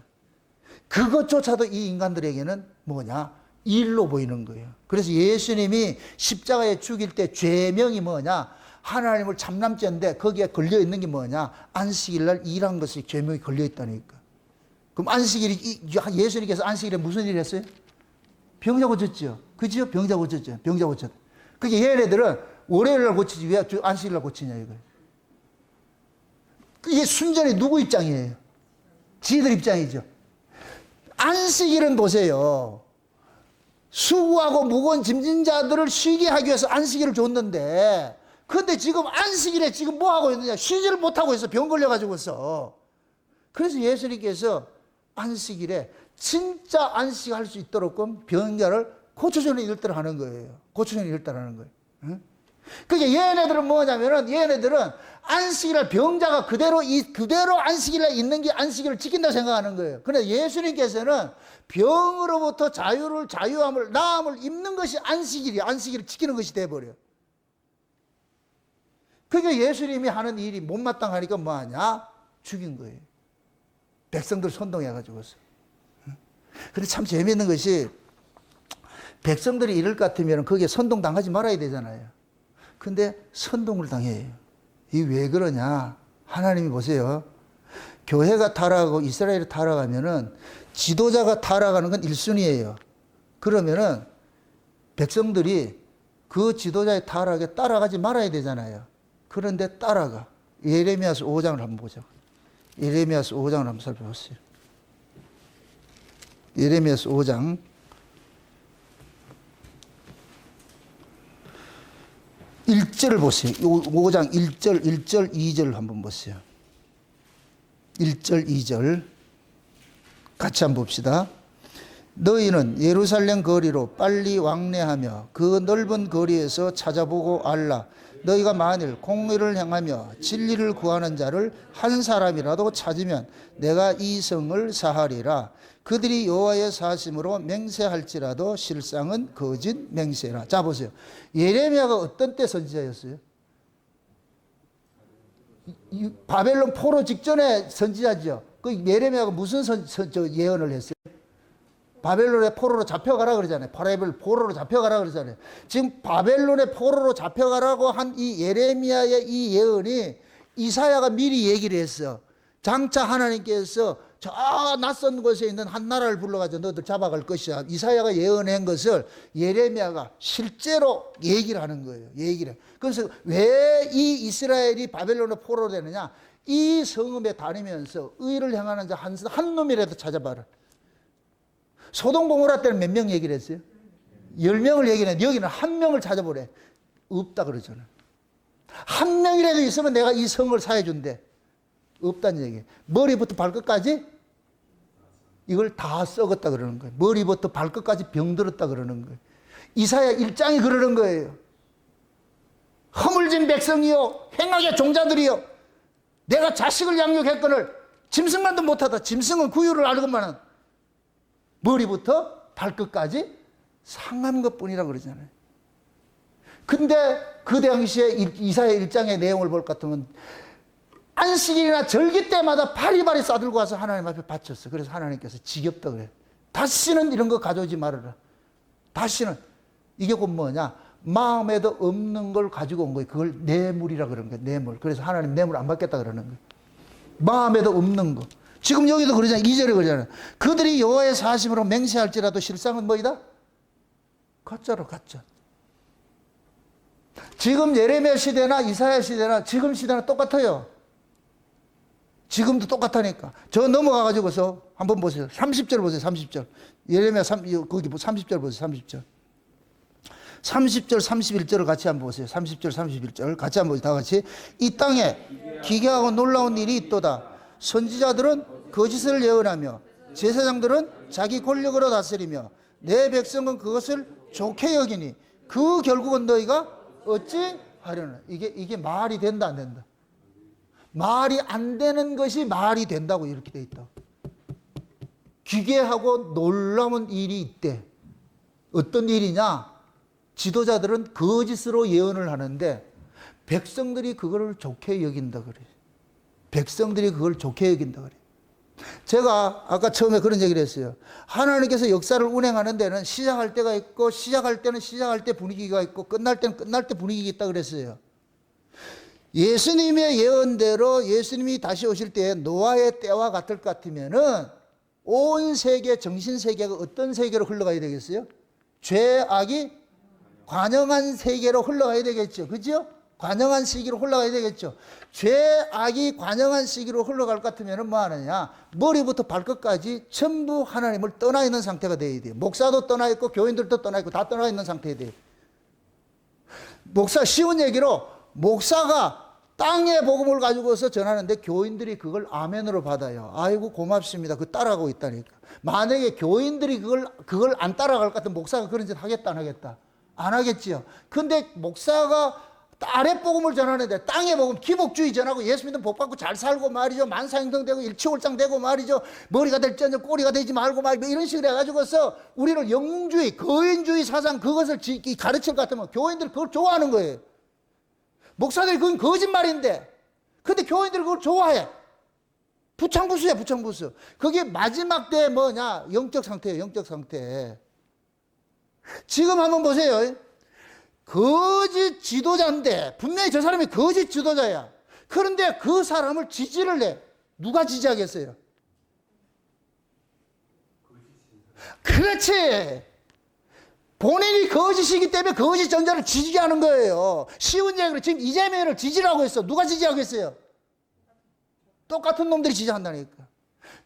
A: 그것조차도 이 인간들에게는 뭐냐? 일로 보이는 거예요. 그래서 예수님이 십자가에 죽일 때 죄명이 뭐냐? 하나님을 참남죄인데 거기에 걸려 있는 게 뭐냐? 안식일 날 일한 것이 죄명이 걸려 있다니까. 그럼 안식일이, 예수님께서 안식일에 무슨 일을 했어요? 병자 고쳤죠. 그죠? 병자 고쳤죠. 병자 고쳤다. 그게 얘네들은 월요일 날 고치지 왜 안식일 날 고치냐 이거예요. 이게 순전히 누구 입장이에요? 지들 입장이죠. 안식일은 보세요. 수고하고 무거운 짐진 자들을 쉬게 하기 위해서 안식일을 줬는데, 근데 지금 안식일에 지금 뭐 하고 있느냐? 쉬지를 못하고 있어. 병 걸려가지고 있어. 그래서 예수님께서 안식일에 진짜 안식할 수 있도록 병자를 고쳐주는 일들을 하는 거예요. 고쳐주는 일들을 하는 거예요. 응? 그게 얘네들은 뭐냐면은 얘네들은 안식일날 병자가 그대로 안식일날 있는 게 안식일을 지킨다 생각하는 거예요. 그런데 예수님께서는 병으로부터 자유함을, 나음을 입는 것이 안식일을 지키는 것이 돼버려요. 그게 예수님이 하는 일이 못마땅하니까 뭐하냐? 죽인 거예요. 백성들 선동해가지고서. 근데 참 재미있는 것이 백성들이 이럴 것 같으면 거기에 선동당하지 말아야 되잖아요. 근데 선동을 당해요. 이 왜 그러냐? 하나님이 보세요. 교회가 타락하고 이스라엘이 타락하면은 지도자가 타락하는 건 1순위예요. 그러면은 백성들이 그 지도자의 타락에 따라가지 말아야 되잖아요. 그런데 따라가. 예레미야서 5장을 한번 보죠. 예레미야서 5장을 한번 살펴보세요. 예레미야서 5장 1절을 보세요. 5장 1절, 2절 한번 보세요. 1절, 2절 같이 한번 봅시다. 너희는 예루살렘 거리로 빨리 왕래하며 그 넓은 거리에서 찾아보고 알라. 너희가 만일 공의를 행하며 진리를 구하는 자를 한 사람이라도 찾으면 내가 이 성을 사하리라. 그들이 여호와의 사심으로 맹세할지라도 실상은 거짓 맹세라. 자 보세요. 예레미야가 어떤 때 선지자였어요? 바벨론 포로 직전에 선지자죠. 그 예레미야가 무슨 예언을 했어요? 바벨론의 포로로 잡혀가라 그러잖아요. 포로로 잡혀가라 그러잖아요. 지금 바벨론의 포로로 잡혀가라고 한 이 예레미야의 이 예언이 이사야가 미리 얘기를 했어. 장차 하나님께서 저 낯선 곳에 있는 한 나라를 불러가지고 너희들 잡아갈 것이야. 이사야가 예언한 것을 예레미야가 실제로 얘기를 하는 거예요. 얘기를. 그래서 왜 이 이스라엘이 바벨론의 포로로 되느냐? 이 성읍에 다니면서 의를 행하는 자 한 놈이라도 찾아봐라. 소돔 고모라 때는 몇 명 얘기를 했어요? 10명을 얘기를 했는데 여기는 한 명을 찾아보래. 없다 그러잖아요. 한 명이라도 있으면 내가 이 성을 사해준대. 없다는 얘기예요. 머리부터 발끝까지 이걸 다 썩었다 그러는 거예요. 머리부터 발끝까지 병들었다 그러는 거예요. 이사야 1장이 그러는 거예요. 허물진 백성이요 행악의 종자들이요 내가 자식을 양육했거늘 짐승만도 못하다. 짐승은 구유를 알건만은 머리부터 발끝까지 상한 것뿐이라 그러잖아요. 근데 그 당시에 이사야 1장의 내용을 볼 것 같으면 안식일이나 절기 때마다 바리바리 싸들고 와서 하나님 앞에 바쳤어. 그래서 하나님께서 지겹다 그래요. 다시는 이런 거 가져오지 말아라. 다시는. 이게 곧 뭐냐? 마음에도 없는 걸 가지고 온 거예요. 그걸 뇌물이라 그러는 거예요. 뇌물. 그래서 하나님 뇌물 안 받겠다 그러는 거예요. 마음에도 없는 거. 지금 여기도 그러잖아요. 2절에 그러잖아요. 그들이 여호와의 사심으로 맹세할지라도 실상은 뭐이다? 가짜로 가짜. 지금 예레미야 시대나 이사야 시대나 지금 시대나 똑같아요. 지금도 똑같다니까. 저 넘어가가지고서 한번 보세요. 30절 보세요. 30절. 예레미야 거기 30절 보세요. 30절. 30절, 31절을 같이 한번 보세요. 30절, 31절 같이 한번 보세요. 다 같이. 이 땅에 기괴하고 놀라운 일이 있도다. 선지자들은 거짓을 예언하며 제사장들은 자기 권력으로 다스리며 내 백성은 그것을 좋게 여기니 그 결국은 너희가 어찌 하려나. 이게 말이 된다 안 된다. 말이 안 되는 것이 말이 된다고 이렇게 돼 있다. 기괴하고 놀라운 일이 있대. 어떤 일이냐? 지도자들은 거짓으로 예언을 하는데 백성들이 그걸 좋게 여긴다 그래. 백성들이 그걸 좋게 여긴다 그래. 제가 아까 처음에 그런 얘기를 했어요. 하나님께서 역사를 운행하는 데는 시작할 때가 있고 시작할 때는 시작할 때 분위기가 있고 끝날 때는 끝날 때 분위기가 있다 그랬어요. 예수님의 예언대로 예수님이 다시 오실 때 노아의 때와 같을 것 같으면은 온 세계, 정신세계가 어떤 세계로 흘러가야 되겠어요? 죄악이 관영한 세계로 흘러가야 되겠죠. 그죠? 관영한 시기로 흘러가야 되겠죠. 죄악이 관영한 시기로 흘러갈 것 같으면 뭐 하느냐? 머리부터 발끝까지 전부 하나님을 떠나 있는 상태가 돼야 돼요. 목사도 떠나 있고 교인들도 떠나 있고 다 떠나 있는 상태가 돼요. 쉬운 얘기로 목사가 땅의 복음을 가지고서 전하는데 교인들이 그걸 아멘으로 받아요. 아이고 고맙습니다. 그 따라가고 있다니까. 만약에 교인들이 그걸 안 따라갈 것 같으면 목사가 그런 짓 하겠다 안 하겠다? 안 하겠지요. 근데 목사가 아래 복음을 전하는데 땅의 복음, 기복주의 전하고 예수 믿으면 복 받고 잘 살고 말이죠. 만사행동되고 일치월장되고 말이죠. 머리가 될지언정 꼬리가 되지 말고 말이죠. 이런 식으로 해가지고서 우리를 영웅주의, 거인주의 사상 그것을 가르칠 것 같으면 교인들이 그걸 좋아하는 거예요. 목사들이 그건 거짓말인데 근데 교인들이 그걸 좋아해. 부창부수야, 부창부수. 그게 마지막 때 뭐냐? 영적 상태예요, 영적 상태. 지금 한번 보세요. 거짓 지도자인데, 분명히 저 사람이 거짓 지도자야. 그런데 그 사람을 지지를 해. 누가 지지하겠어요? 그렇지. 본인이 거짓이기 때문에 거짓 전자를 지지하는 거예요. 쉬운 얘기로 지금 이재명을 지지라고 했어. 누가 지지하겠어요? 똑같은 놈들이 지지한다니까.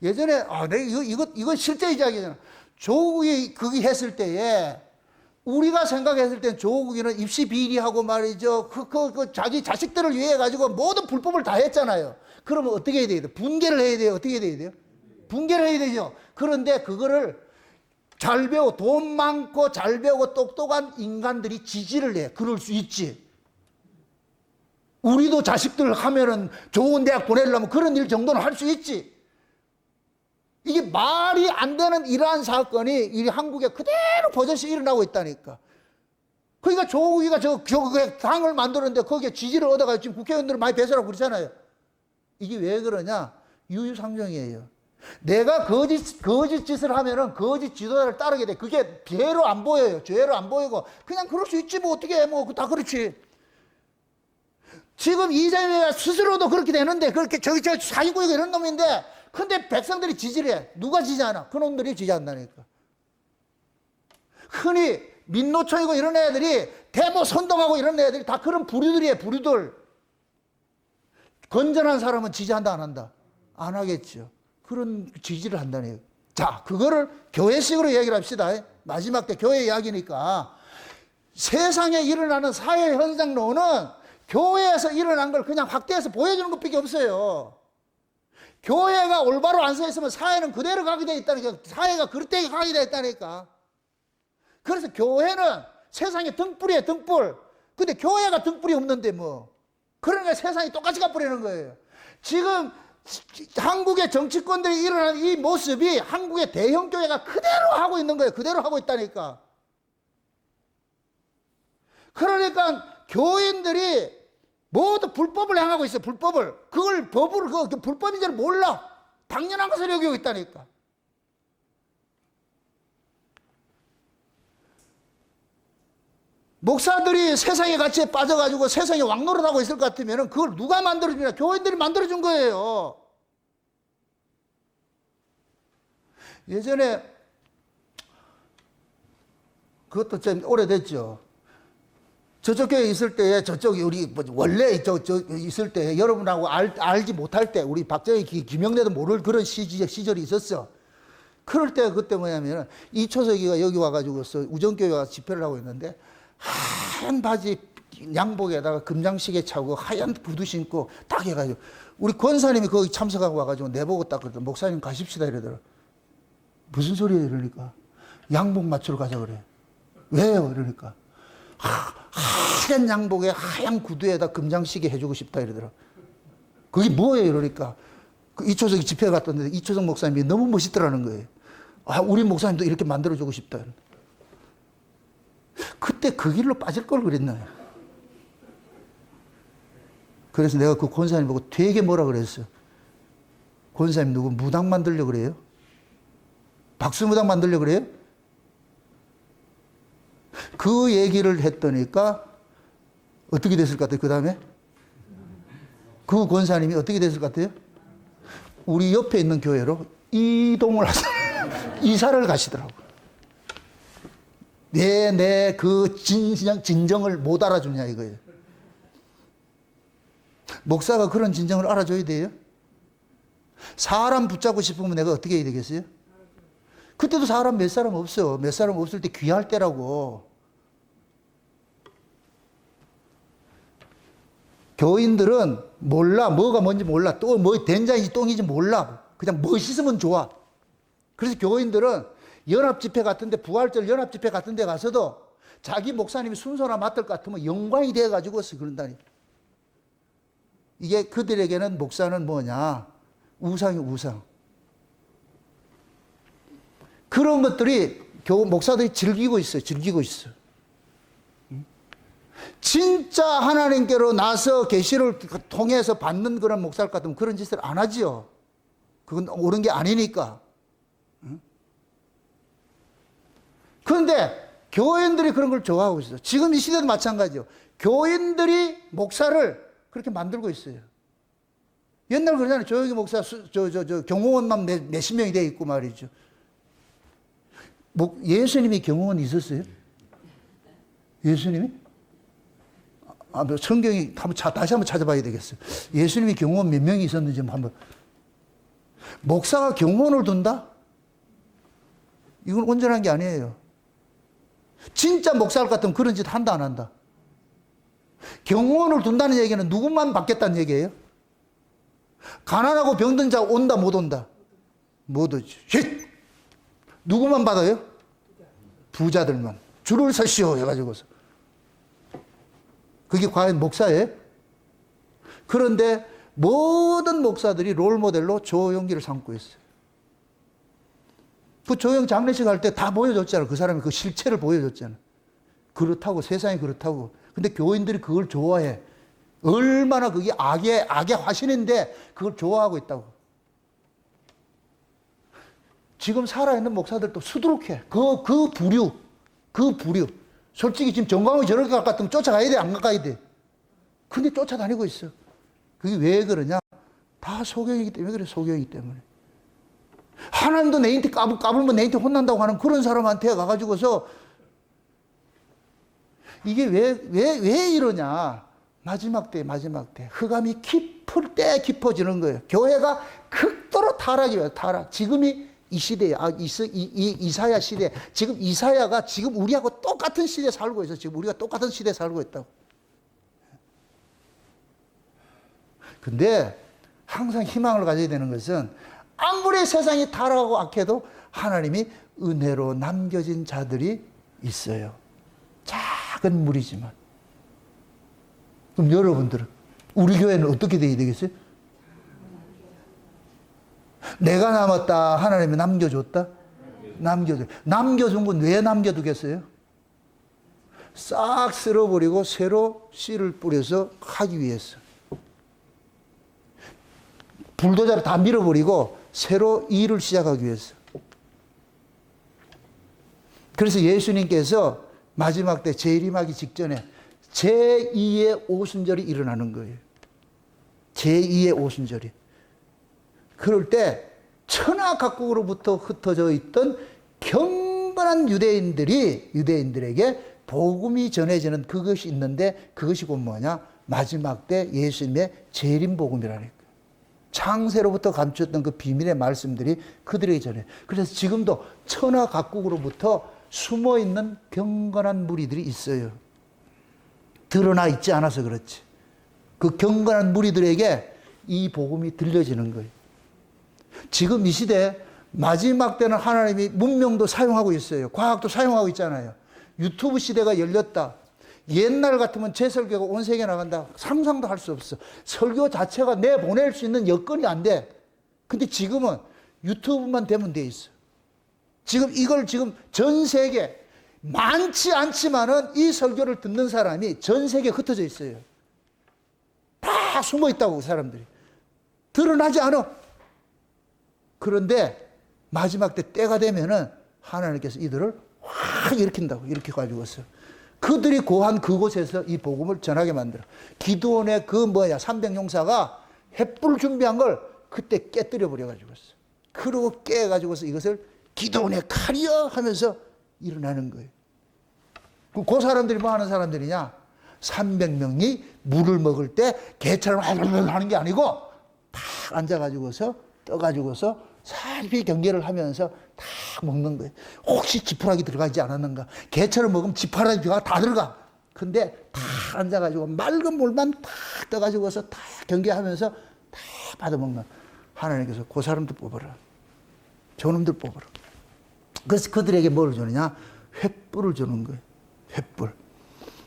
A: 예전에, 내가 이거 실제 이야기잖아. 조국이 그게 했을 때에, 우리가 생각했을 땐 조국이는 입시 비리하고 말이죠. 자기 자식들을 위해 가지고 모든 불법을 다 했잖아요. 그러면 어떻게 해야 돼요? 분개를 해야 돼요? 어떻게 해야 돼요? 분개를 해야 되죠. 그런데 그거를 잘 배워, 돈 많고 잘 배우고 똑똑한 인간들이 지지를 해. 그럴 수 있지. 우리도 자식들 하면은 좋은 대학 보내려면 그런 일 정도는 할 수 있지. 이게 말이 안 되는 이러한 사건이 이 한국에 그대로 버젓이 일어나고 있다니까. 그러니까 조국이가 저 당을 만들었는데 거기에 지지를 얻어가지고 지금 국회의원들을 많이 배설하고 그러잖아요. 이게 왜 그러냐? 유유상종이에요. 내가 거짓 짓을 하면은 거짓 지도자를 따르게 돼. 그게 죄로 안 보여요. 죄로 안 보이고 그냥 그럴 수 있지 뭐 어떻게 해. 뭐 다 그렇지. 지금 이재명이 스스로도 그렇게 되는데 그렇게 저기 사기꾼이고 이런 놈인데 근데 백성들이 지지를 해. 누가 지지하나? 그놈들이 지지한다니까. 흔히 민노총이고 이런 애들이 대모 선동하고 이런 애들이 다 그런 부류들이에요. 부류들. 건전한 사람은 지지한다 안 한다? 안 하겠죠. 그런 지지를 한다네요. 자, 그거를 교회식으로 얘기를 합시다. 마지막 때 교회 이야기니까. 세상에 일어나는 사회 현상론은 교회에서 일어난 걸 그냥 확대해서 보여주는 것밖에 없어요. 교회가 올바로 안 서 있으면 사회는 그대로 가게 돼 있다니까. 사회가 그릇되게 가게 돼 있다니까. 그래서 교회는 세상의 등불이에요, 등불. 근데 교회가 등불이 없는데 뭐. 그러니까 세상이 똑같이 가버리는 거예요. 지금 한국의 정치권들이 일어나는 이 모습이 한국의 대형 교회가 그대로 하고 있는 거예요. 그대로 하고 있다니까. 그러니까 교인들이 모두 불법을 행하고 있어요. 불법을. 그걸 법으로 그 불법인 줄 몰라. 당연한 것을 여기고 있다니까. 목사들이 세상의 가치에 빠져가지고 세상에 왕노릇하고 있을 것 같으면 그걸 누가 만들어주냐? 교인들이 만들어준 거예요. 예전에 그것도 좀 오래됐죠. 저쪽 교회 있을 때에 저쪽이 우리 원래 있을 때 여러분하고 알지 못할 때 우리 박정희 김영래도 모를 그런 시절이 있었어. 그럴 때 그때 뭐냐면 이초석이가 여기 와가지고서 우정교회 와서 집회를 하고 있는데 하얀 바지 양복에다가 금장시계 차고 하얀 구두 신고 딱 해가지고 우리 권사님이 거기 참석하고 와가지고 내보고 딱 그러더라. 목사님 가십시다 이러더라. 무슨 소리예요 이러니까 양복 맞추러 가자 그래. 왜요 이러니까 하얀 양복에 하얀 구두에다 금장시계 해주고 싶다 이러더라. 그게 뭐예요 이러니까 이초석이 집회 갔던데 이초석 목사님이 너무 멋있더라는 거예요. 우리 목사님도 이렇게 만들어주고 싶다. 그때 그 길로 빠질 걸 그랬나요? 그래서 내가 그 권사님 보고 되게 뭐라 그랬어요. 권사님 누구 무당 만들려고 그래요? 박수무당 만들려고 그래요? 그 얘기를 했더니까 어떻게 됐을 것 같아요? 그 다음에 그 권사님이 어떻게 됐을 것 같아요? 우리 옆에 있는 교회로 이동을 하시더라고요. 이사를 가시더라고요. 내 그 진정을 못 알아주냐 이거예요. 목사가 그런 진정을 알아줘야 돼요. 사람 붙잡고 싶으면 내가 어떻게 해야 되겠어요? 그때도 사람 몇 사람 없어. 몇 사람 없을 때 귀할 때라고. 교인들은 몰라. 뭐가 뭔지 몰라. 또 뭐 된장인지 똥인지 몰라. 그냥 멋있으면 좋아. 그래서 교인들은 연합집회 같은데 부활절 연합집회 같은 데 가서도
B: 자기 목사님이 순서나 맡을 것 같으면 영광이 돼가지고서 그런다니. 이게 그들에게는 목사는 뭐냐? 우상이 우상. 그런 것들이 목사들이 즐기고 있어요. 즐기고 있어요. 진짜 하나님께로 나서 계시를 통해서 받는 그런 목사를 같으면 그런 짓을 안 하지요. 그건 옳은 게 아니니까. 그런데 교인들이 그런 걸 좋아하고 있어요. 지금 이 시대도 마찬가지죠. 교인들이 목사를 그렇게 만들고 있어요. 옛날 그러잖아요. 조영기 목사, 경호원만 몇십 명이 돼 있고 말이죠. 예수님이 경호원 있었어요? 예수님이? 성경이 다시 한번 찾아봐야 되겠어요. 예수님이 경호원 몇 명이 있었는지 한번. 목사가 경호원을 둔다? 이건 온전한 게 아니에요. 진짜 목사를 같으면 그런 짓 한다, 안 한다? 경호원을 둔다는 얘기는 누구만 받겠다는 얘기예요? 가난하고 병든 자 온다, 못 온다? 못 오지. 누구만 받아요? 부자들만. 줄을 서시오 해가지고서. 그게 과연 목사예요? 그런데 모든 목사들이 롤모델로 조용기를 삼고 있어요. 그 조용 장례식 할 때 다 보여줬잖아. 그 사람이 그 실체를 보여줬잖아. 그렇다고, 세상이 그렇다고. 근데 교인들이 그걸 좋아해. 얼마나 그게 악의 화신인데 그걸 좋아하고 있다고. 지금 살아있는 목사들도 수두룩해. 그 부류. 솔직히 지금 정광훈이 저럴 것 같으면 쫓아가야 돼, 안 가야 돼? 근데 쫓아다니고 있어. 그게 왜 그러냐? 다 소경이기 때문에 그래, 소경이기 때문에. 하나님도 내 인테 까불면 내 인테 혼난다고 하는 그런 사람한테 가가지고서 이게 왜 이러냐? 마지막 때. 흑암이 깊어지는 거예요. 교회가 극도로 타락이에요, 타락. 지금이 이 시대에, 이사야 시대. 지금 이사야가 지금 우리하고 똑같은 시대에 살고 있어. 지금 우리가 똑같은 시대에 살고 있다고. 근데 항상 희망을 가져야 되는 것은 아무리 세상이 타락하고 악해도 하나님이 은혜로 남겨진 자들이 있어요. 작은 무리지만. 그럼 여러분들은, 우리 교회는 어떻게 되어야 되겠어요? 내가 남았다, 하나님이 남겨줬다? 남겨준 건 왜 남겨두겠어요? 싹 쓸어버리고 새로 씨를 뿌려서 하기 위해서. 불도저로 다 밀어버리고 새로 일을 시작하기 위해서. 그래서 예수님께서 마지막 때 재림하기 직전에 제2의 오순절이 일어나는 거예요. 제2의 오순절이. 그럴 때 천하 각국으로부터 흩어져 있던 경건한 유대인들에게 복음이 전해지는 그것이 있는데, 그것이 곧 뭐냐? 마지막 때 예수님의 재림 복음이라니까. 창세로부터 감추었던 그 비밀의 말씀들이 그들에게 전해. 그래서 지금도 천하 각국으로부터 숨어 있는 경건한 무리들이 있어요. 드러나 있지 않아서 그렇지. 그 경건한 무리들에게 이 복음이 들려지는 거예요. 지금 이 시대 마지막 때는 하나님이 문명도 사용하고 있어요. 과학도 사용하고 있잖아요. 유튜브 시대가 열렸다. 옛날 같으면 제 설교가 온 세계에 나간다. 상상도 할 수 없어. 설교 자체가 내보낼 수 있는 여건이 안 돼. 근데 지금은 유튜브만 되면 돼 있어. 이걸 전 세계, 많지 않지만은 이 설교를 듣는 사람이 전 세계에 흩어져 있어요. 다 숨어 있다고, 그 사람들이. 드러나지 않아. 그런데 마지막 때가 되면은 하나님께서 이들을 확 일으킨다고. 일으켜 가지고서 그들이 고한 그곳에서 이 복음을 전하게 만들어. 기드온의 300용사가 횃불 준비한 걸 그때 깨뜨려 버려 가지고서. 그러고 깨 가지고서 이것을 기드온의 칼이여 하면서 일어나는 거예요. 그 사람들이 뭐 하는 사람들이냐? 300명이 물을 먹을 때 개처럼 하는 게 아니고 탁 앉아가지고서 떠가지고서 살피 경계를 하면서 다 먹는 거예요. 혹시 지푸라기 들어가지 않았는가? 개처럼 먹으면 지푸라기가 다 들어가. 근데 다 앉아가지고 맑은 물만 탁 떠가지고서 다 경계하면서 다 받아먹는. 하나님께서 그 사람들 뽑아라. 저놈들 뽑아라. 그래서 그들에게 뭘 주느냐? 횃불을 주는 거예요. 횃불.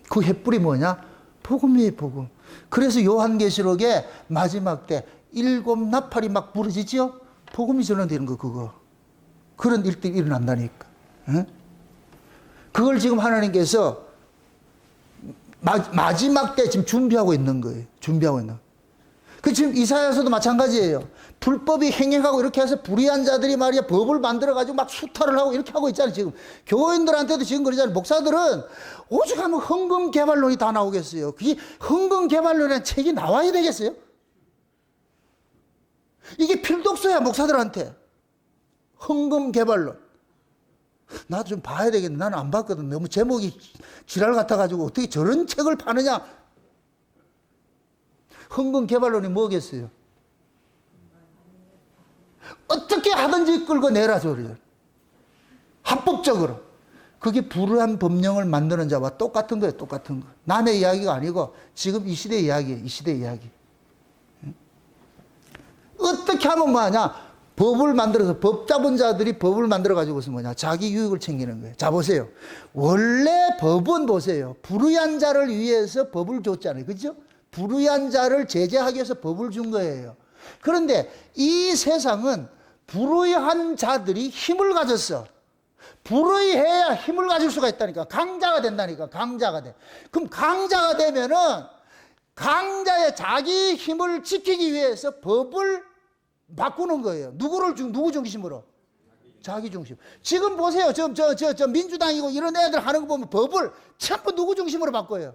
B: 그 횃불이 뭐냐? 복음이에요, 복음. 그래서 요한계시록에 마지막 때 7 나팔이 막 부러지죠? 복음이 전환되는 거, 그거. 그런 일들이 일어난다니까. 응? 그걸 지금 하나님께서 마지막 때 지금 준비하고 있는 거예요. 준비하고 있는. 그 지금 이사야서도 마찬가지예요. 불법이 행행하고 이렇게 해서 불의한 자들이 말이야 법을 만들어가지고 막 수탈을 하고 이렇게 하고 있잖아요. 지금 교인들한테도 지금 그러잖아요. 목사들은 오죽 하면 헌금 개발론이 다 나오겠어요. 그 헌금 개발론이라는 책이 나와야 되겠어요? 이게 필독서야 목사들한테. 헌금 개발론. 나도 좀 봐야 되겠네. 나는 안 봤거든. 너무 제목이 지랄 같아가지고 어떻게 저런 책을 파느냐. 헌금 개발론이 뭐겠어요? 어떻게 하든지 끌고 내라 소리죠. 합법적으로. 그게 불의한 법령을 만드는 자와 똑같은 거예요. 똑같은 거. 남의 이야기가 아니고 지금 이 시대 이야기예요. 이 시대 이야기. 어떻게 하면 뭐하냐? 법을 만들어서 법 잡은 자들이 법을 만들어 가지고서 뭐냐? 자기 유익을 챙기는 거예요. 자 보세요. 원래 법은 보세요. 불의한 자를 위해서 법을 줬잖아요. 그렇죠? 불의한 자를 제재하기 위해서 법을 준 거예요. 그런데 이 세상은 불의한 자들이 힘을 가졌어. 불의해야 힘을 가질 수가 있다니까. 강자가 된다니까. 강자가 돼. 그럼 강자가 되면은 강자의 자기 힘을 지키기 위해서 법을 바꾸는 거예요. 누구 중심으로? 자기 중심. 지금 보세요. 저 민주당이고 이런 애들 하는 거 보면 법을 전부 누구 중심으로 바꿔요?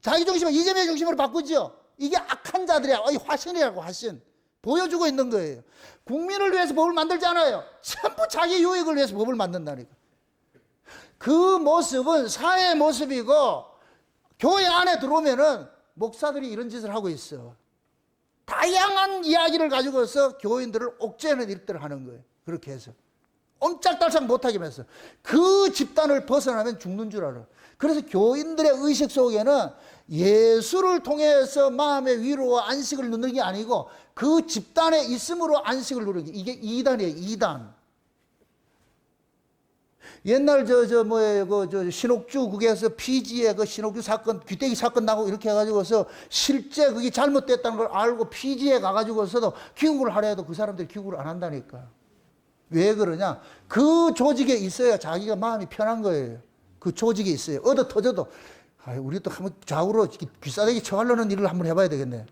B: 자기 중심으로, 이재명 중심으로 바꾸죠? 이게 악한 자들이야. 화신이라고, 화신. 보여주고 있는 거예요. 국민을 위해서 법을 만들잖아요. 전부 자기 유익을 위해서 법을 만든다니까. 그 모습은 사회의 모습이고, 교회 안에 들어오면은 목사들이 이런 짓을 하고 있어. 다양한 이야기를 가지고서 교인들을 옥죄는 일들을 하는 거예요. 그렇게 해서. 옴짝달싹 못하게 하면서. 그 집단을 벗어나면 죽는 줄 알아. 그래서 교인들의 의식 속에는 예수를 통해서 마음의 위로와 안식을 누리는 게 아니고 그 집단에 있음으로 안식을 누리는 게 이게 이단이에요. 이단. 옛날 신옥주 국에서 피지의 그 신옥주 사건, 귀때기 사건 나고 이렇게 해가지고서 실제 그게 잘못됐다는 걸 알고 피지에 가가지고서도 기국을 하려 해도 그 사람들이 기국을 안 한다니까. 왜 그러냐? 그 조직에 있어야 자기가 마음이 편한 거예요. 그 조직에 있어요. 얻어 터져도, 우리 또 한번 좌우로 귀싸대기 쳐가려는 일을 한번 해봐야 되겠네.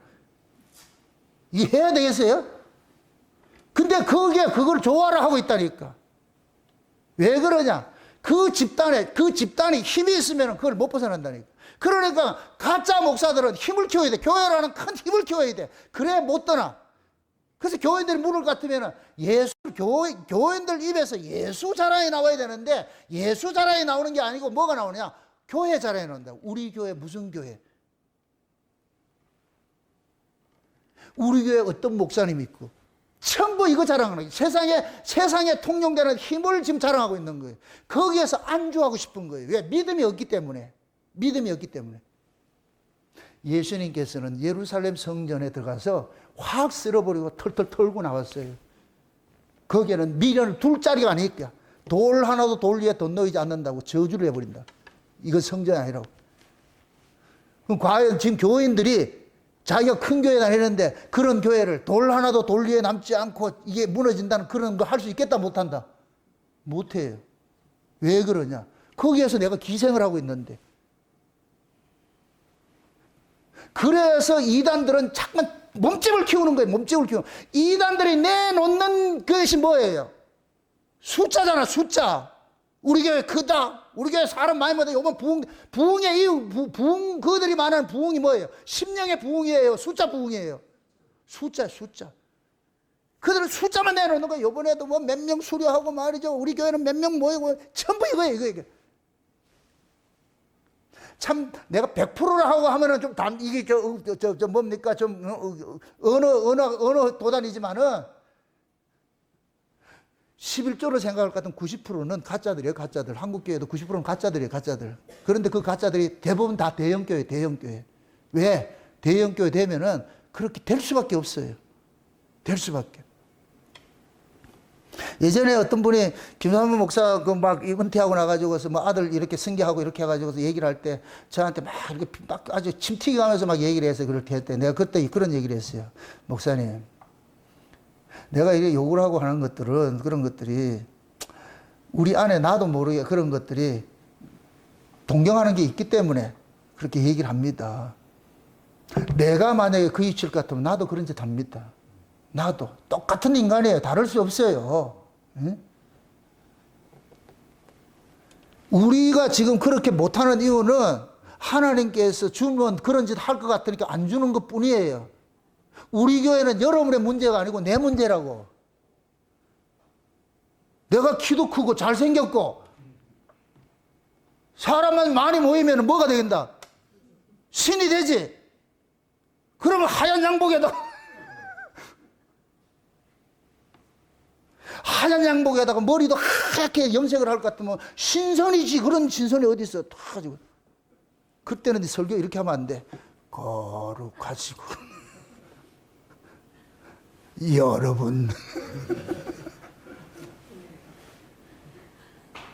B: 이게 해야 되겠어요? 근데 그걸 좋아라 하고 있다니까. 왜 그러냐? 그 집단이 힘이 있으면 그걸 못 벗어난다니까. 그러니까 가짜 목사들은 힘을 키워야 돼. 교회라는 큰 힘을 키워야 돼. 그래 못 떠나. 그래서 교인들이 물을 같으면 교인들 입에서 예수 자랑이 나와야 되는데 예수 자랑이 나오는 게 아니고 뭐가 나오냐? 교회 자랑이 나온다. 우리 교회 무슨 교회? 우리 교회 어떤 목사님이 있고 전부 이거 자랑하는 거예요. 세상에 통용되는 힘을 지금 자랑하고 있는 거예요. 거기에서 안주하고 싶은 거예요. 왜? 믿음이 없기 때문에. 믿음이 없기 때문에. 예수님께서는 예루살렘 성전에 들어가서 확 쓸어버리고 털털 털고 나왔어요. 거기에는 미련을 둘 자리가 아니니까. 돌 하나도 돌 위에 덧 놓이지 않는다고 저주를 해버린다. 이건 성전이 아니라고. 그럼 과연 지금 교인들이 자기가 큰 교회 다니는데 그런 교회를 돌 하나도 돌 위에 남지 않고 이게 무너진다는 그런 거 할 수 있겠다 못한다? 못해요. 왜 그러냐? 거기에서 내가 기생을 하고 있는데. 그래서 이단들은 자꾸만 몸집을 키우는 거예요. 몸집을 키우는. 이단들이 내놓는 것이 뭐예요? 숫자잖아, 숫자. 우리 교회 크다. 우리 교회 사람 많이 모다. 요번 부흥의 이유, 그들이 말하는 부흥이 뭐예요? 심령의 부흥이에요. 숫자 부흥이에요. 숫자. 그들은 숫자만 내놓는 거예요. 요번에도 뭐 몇 명 수료하고 말이죠. 우리 교회는 몇 명 모이고 전부 이거예요, 이거. 참, 내가 100%라 하고 하면은 좀 이게 뭡니까? 좀, 어느 도단이지만은 11조로 생각할 것 같은 90%는 가짜들이에요, 가짜들. 한국교회도 90%는 가짜들이에요, 가짜들. 그런데 그 가짜들이 대부분 다 대형교회, 대형교회. 왜? 대형교회 되면은 그렇게 될 수밖에 없어요. 될 수밖에. 예전에 어떤 분이 김삼문 목사 그 막 은퇴하고 나가지고서 뭐 아들 이렇게 승계하고 이렇게 해가지고서 얘기를 할 때 저한테 막 이렇게 막 아주 침 튀겨가면서 막 얘기를 해서 그렇게 했대. 내가 그때 그런 얘기를 했어요. 목사님, 내가 이렇게 욕을 하고 하는 것들은 그런 것들이 우리 안에 나도 모르게 그런 것들이 동경하는 게 있기 때문에 그렇게 얘기를 합니다. 내가 만약에 그 위치일 것 같으면 나도 그런 짓 합니다. 나도 똑같은 인간이에요. 다를 수 없어요. 응? 우리가 지금 그렇게 못하는 이유는 하나님께서 주면 그런 짓 할 것 같으니까 안 주는 것 뿐이에요. 우리 교회는 여러분의 문제가 아니고 내 문제라고. 내가 키도 크고 잘생겼고 사람만 많이 모이면 뭐가 되겠다? 신이 되지. 그러면 하얀 양복에다가 하얀 양복에다가 머리도 하얗게 염색을 할 것 같으면 신선이지. 그런 신선이 어디 있어? 다 가지고. 그때는 설교 이렇게 하면 안 돼. 거룩하시고 여러분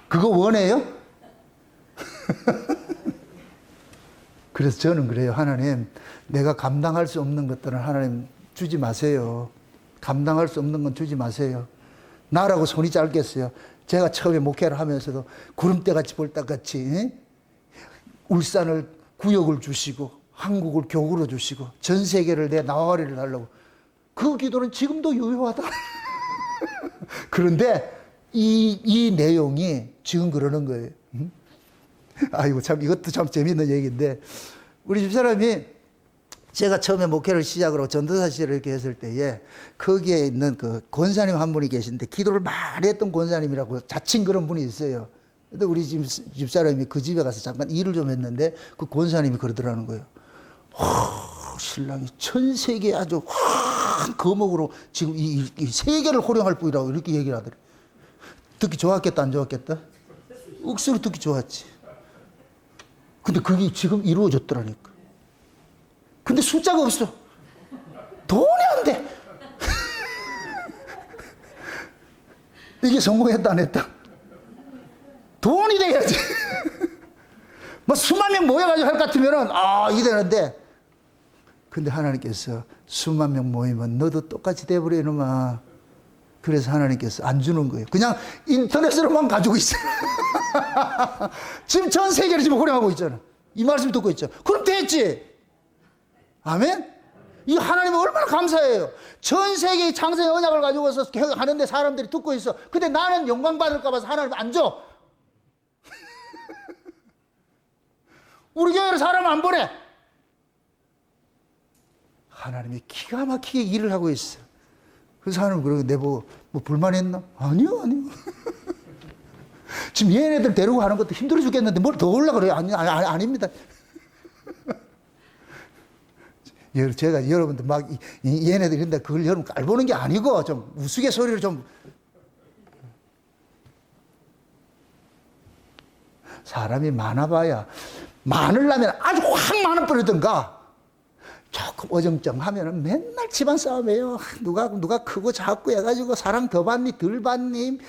B: 그거 원해요? 그래서 저는 그래요. 하나님, 내가 감당할 수 없는 것들은 하나님 주지 마세요. 감당할 수 없는 건 주지 마세요. 나라고 손이 짧겠어요. 제가 처음에 목회를 하면서도 구름대같이 볼딱같이 울산을 구역을 주시고 한국을 교구로 주시고 전 세계를 내 나와리를 달라고. 그 기도는 지금도 유효하다. 그런데 이 내용이 지금 그러는 거예요. 아이고, 참, 이것도 참 재밌는 얘기인데, 우리 집사람이 제가 처음에 목회를 시작으로 전도사 시절을 이렇게 했을 때에 거기에 있는 그 권사님 한 분이 계신데 기도를 많이 했던 권사님이라고 자칭 그런 분이 있어요. 근데 우리 집사람이 그 집에 가서 잠깐 일을 좀 했는데 그 권사님이 그러더라는 거예요. 신랑이 전 세계 아주 확 거목으로 지금 이 세계를 호령할 뿐이라고 이렇게 얘기를 하더래. 듣기 좋았겠다, 안 좋았겠다? 억수로 듣기 좋았지. 근데 그게 지금 이루어졌더라니까. 근데 숫자가 없어. 돈이 안 돼. 이게 성공했다, 안 했다? 돈이 돼야지. 뭐 수만 명 모여가지고 할 것 같으면은, 이게 되는데. 근데 하나님께서 수만 명 모이면 너도 똑같이 돼버려, 이놈아. 그래서 하나님께서 안 주는 거예요. 그냥 인터넷으로만 가지고 있어요. 지금 전 세계를 지금 호령하고 있잖아. 이 말씀 듣고 있죠. 그럼 됐지. 아멘? 이 하나님은 얼마나 감사해요. 전 세계의 창세의 언약을 가지고서 하는데 사람들이 듣고 있어. 근데 나는 영광 받을까 봐서 하나님 안 줘. 우리 교회로 사람 안 보내. 하나님이 기가 막히게 일을 하고 있어. 그래서 하나님 그러고 내보고 뭐 불만했나? 아니요. 지금 얘네들 데리고 하는 것도 힘들어 죽겠는데 뭘 더 올라 그래요? 아닙니다. 제가 여러분들 막 얘네들 이런데 그걸 여러분 깔보는 게 아니고 좀 우스갯소리를 좀. 사람이 많아봐야 많으려면 아주 확 많을 뻔하던가 조금 어정쩡하면은 맨날 집안 싸움이에요. 누가 크고 작고 해가지고 사랑 더 받니 덜 받니.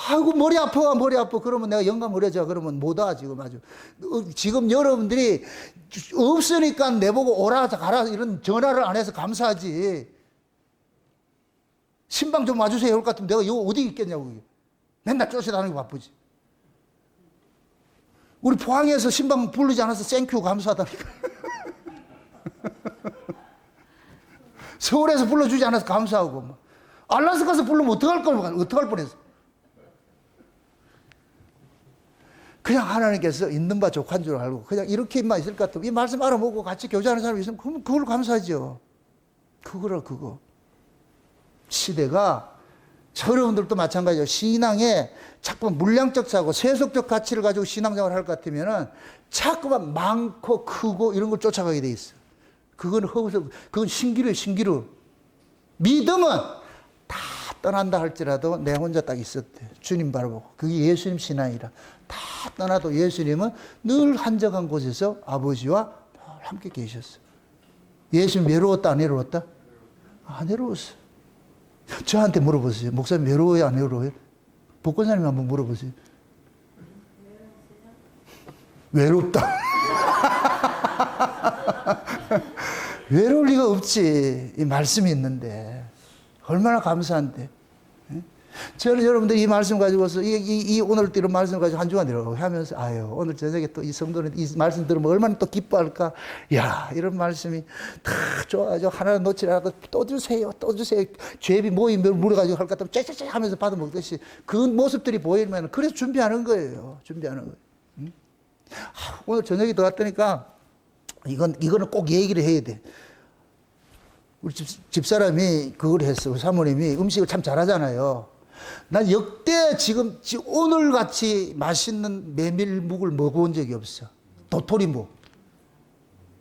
B: 아이고 머리 아파. 그러면 내가 영감 어려져. 그러면 못와 지금 아주. 지금 여러분들이 없으니까 내보고 오라 가라 이런 전화를 안 해서 감사하지. 신방 좀 와주세요. 할 것 같으면 내가 이거 어디 있겠냐고. 맨날 쫓아다니고 바쁘지. 우리 포항에서 신방 부르지 않아서 땡큐 감사하다니까. 서울에서 불러주지 않아서 감사하고, 알라스카에서 부르면 어떡할 뻔했어. 그냥 하나님께서 있는 바 족한 줄 알고, 그냥 이렇게만 있을 것 같으면, 이 말씀 알아보고 같이 교제하는 사람이 있으면, 그럼 그걸 감사하죠. 그거. 시대가, 여러분들도 마찬가지죠. 신앙에 자꾸만 물량적 사고, 세속적 가치를 가지고 신앙생활을 할 것 같으면은, 자꾸만 많고 크고 이런 걸 쫓아가게 돼 있어. 그건 신기루예요, 신기루. 믿음은 다 떠난다 할지라도 내 혼자 딱 있었대. 주님 바라보고. 그게 예수님 신앙이라. 다 떠나도 예수님은 늘 한적한 곳에서 아버지와 함께 계셨어. 예수님 외로웠다, 안 외로웠다? 안 외로웠어. 저한테 물어보세요. 목사님 외로워요, 안 외로워요? 복권사님 한번 물어보세요. 외롭다. 외로울 리가 없지. 이 말씀이 있는데. 얼마나 감사한데. 저는 여러분들 이 말씀 가지고서 오늘 또 이런 말씀 가지고 한 주간 이러고 하면서 아유 오늘 저녁에 또 이 성도는 이 말씀 들으면 얼마나 또 기뻐할까. 야 이런 말씀이 다 좋아가지고 하나 놓치라고 또 주세요 또 주세요. 죄비 모임 물어가지고 할 것 같으면 째째째 하면서 받아 먹듯이 그 모습들이 보이면 그래서 준비하는 거예요. 준비하는 거예요. 오늘 저녁에 들어갔더니까 이거는 꼭 얘기를 해야 돼. 우리 집사람이 그걸 했어. 우리 사모님이 음식을 참 잘하잖아요. 난 역대 지금 오늘 같이 맛있는 메밀묵을 먹어본 적이 없어. 도토리묵.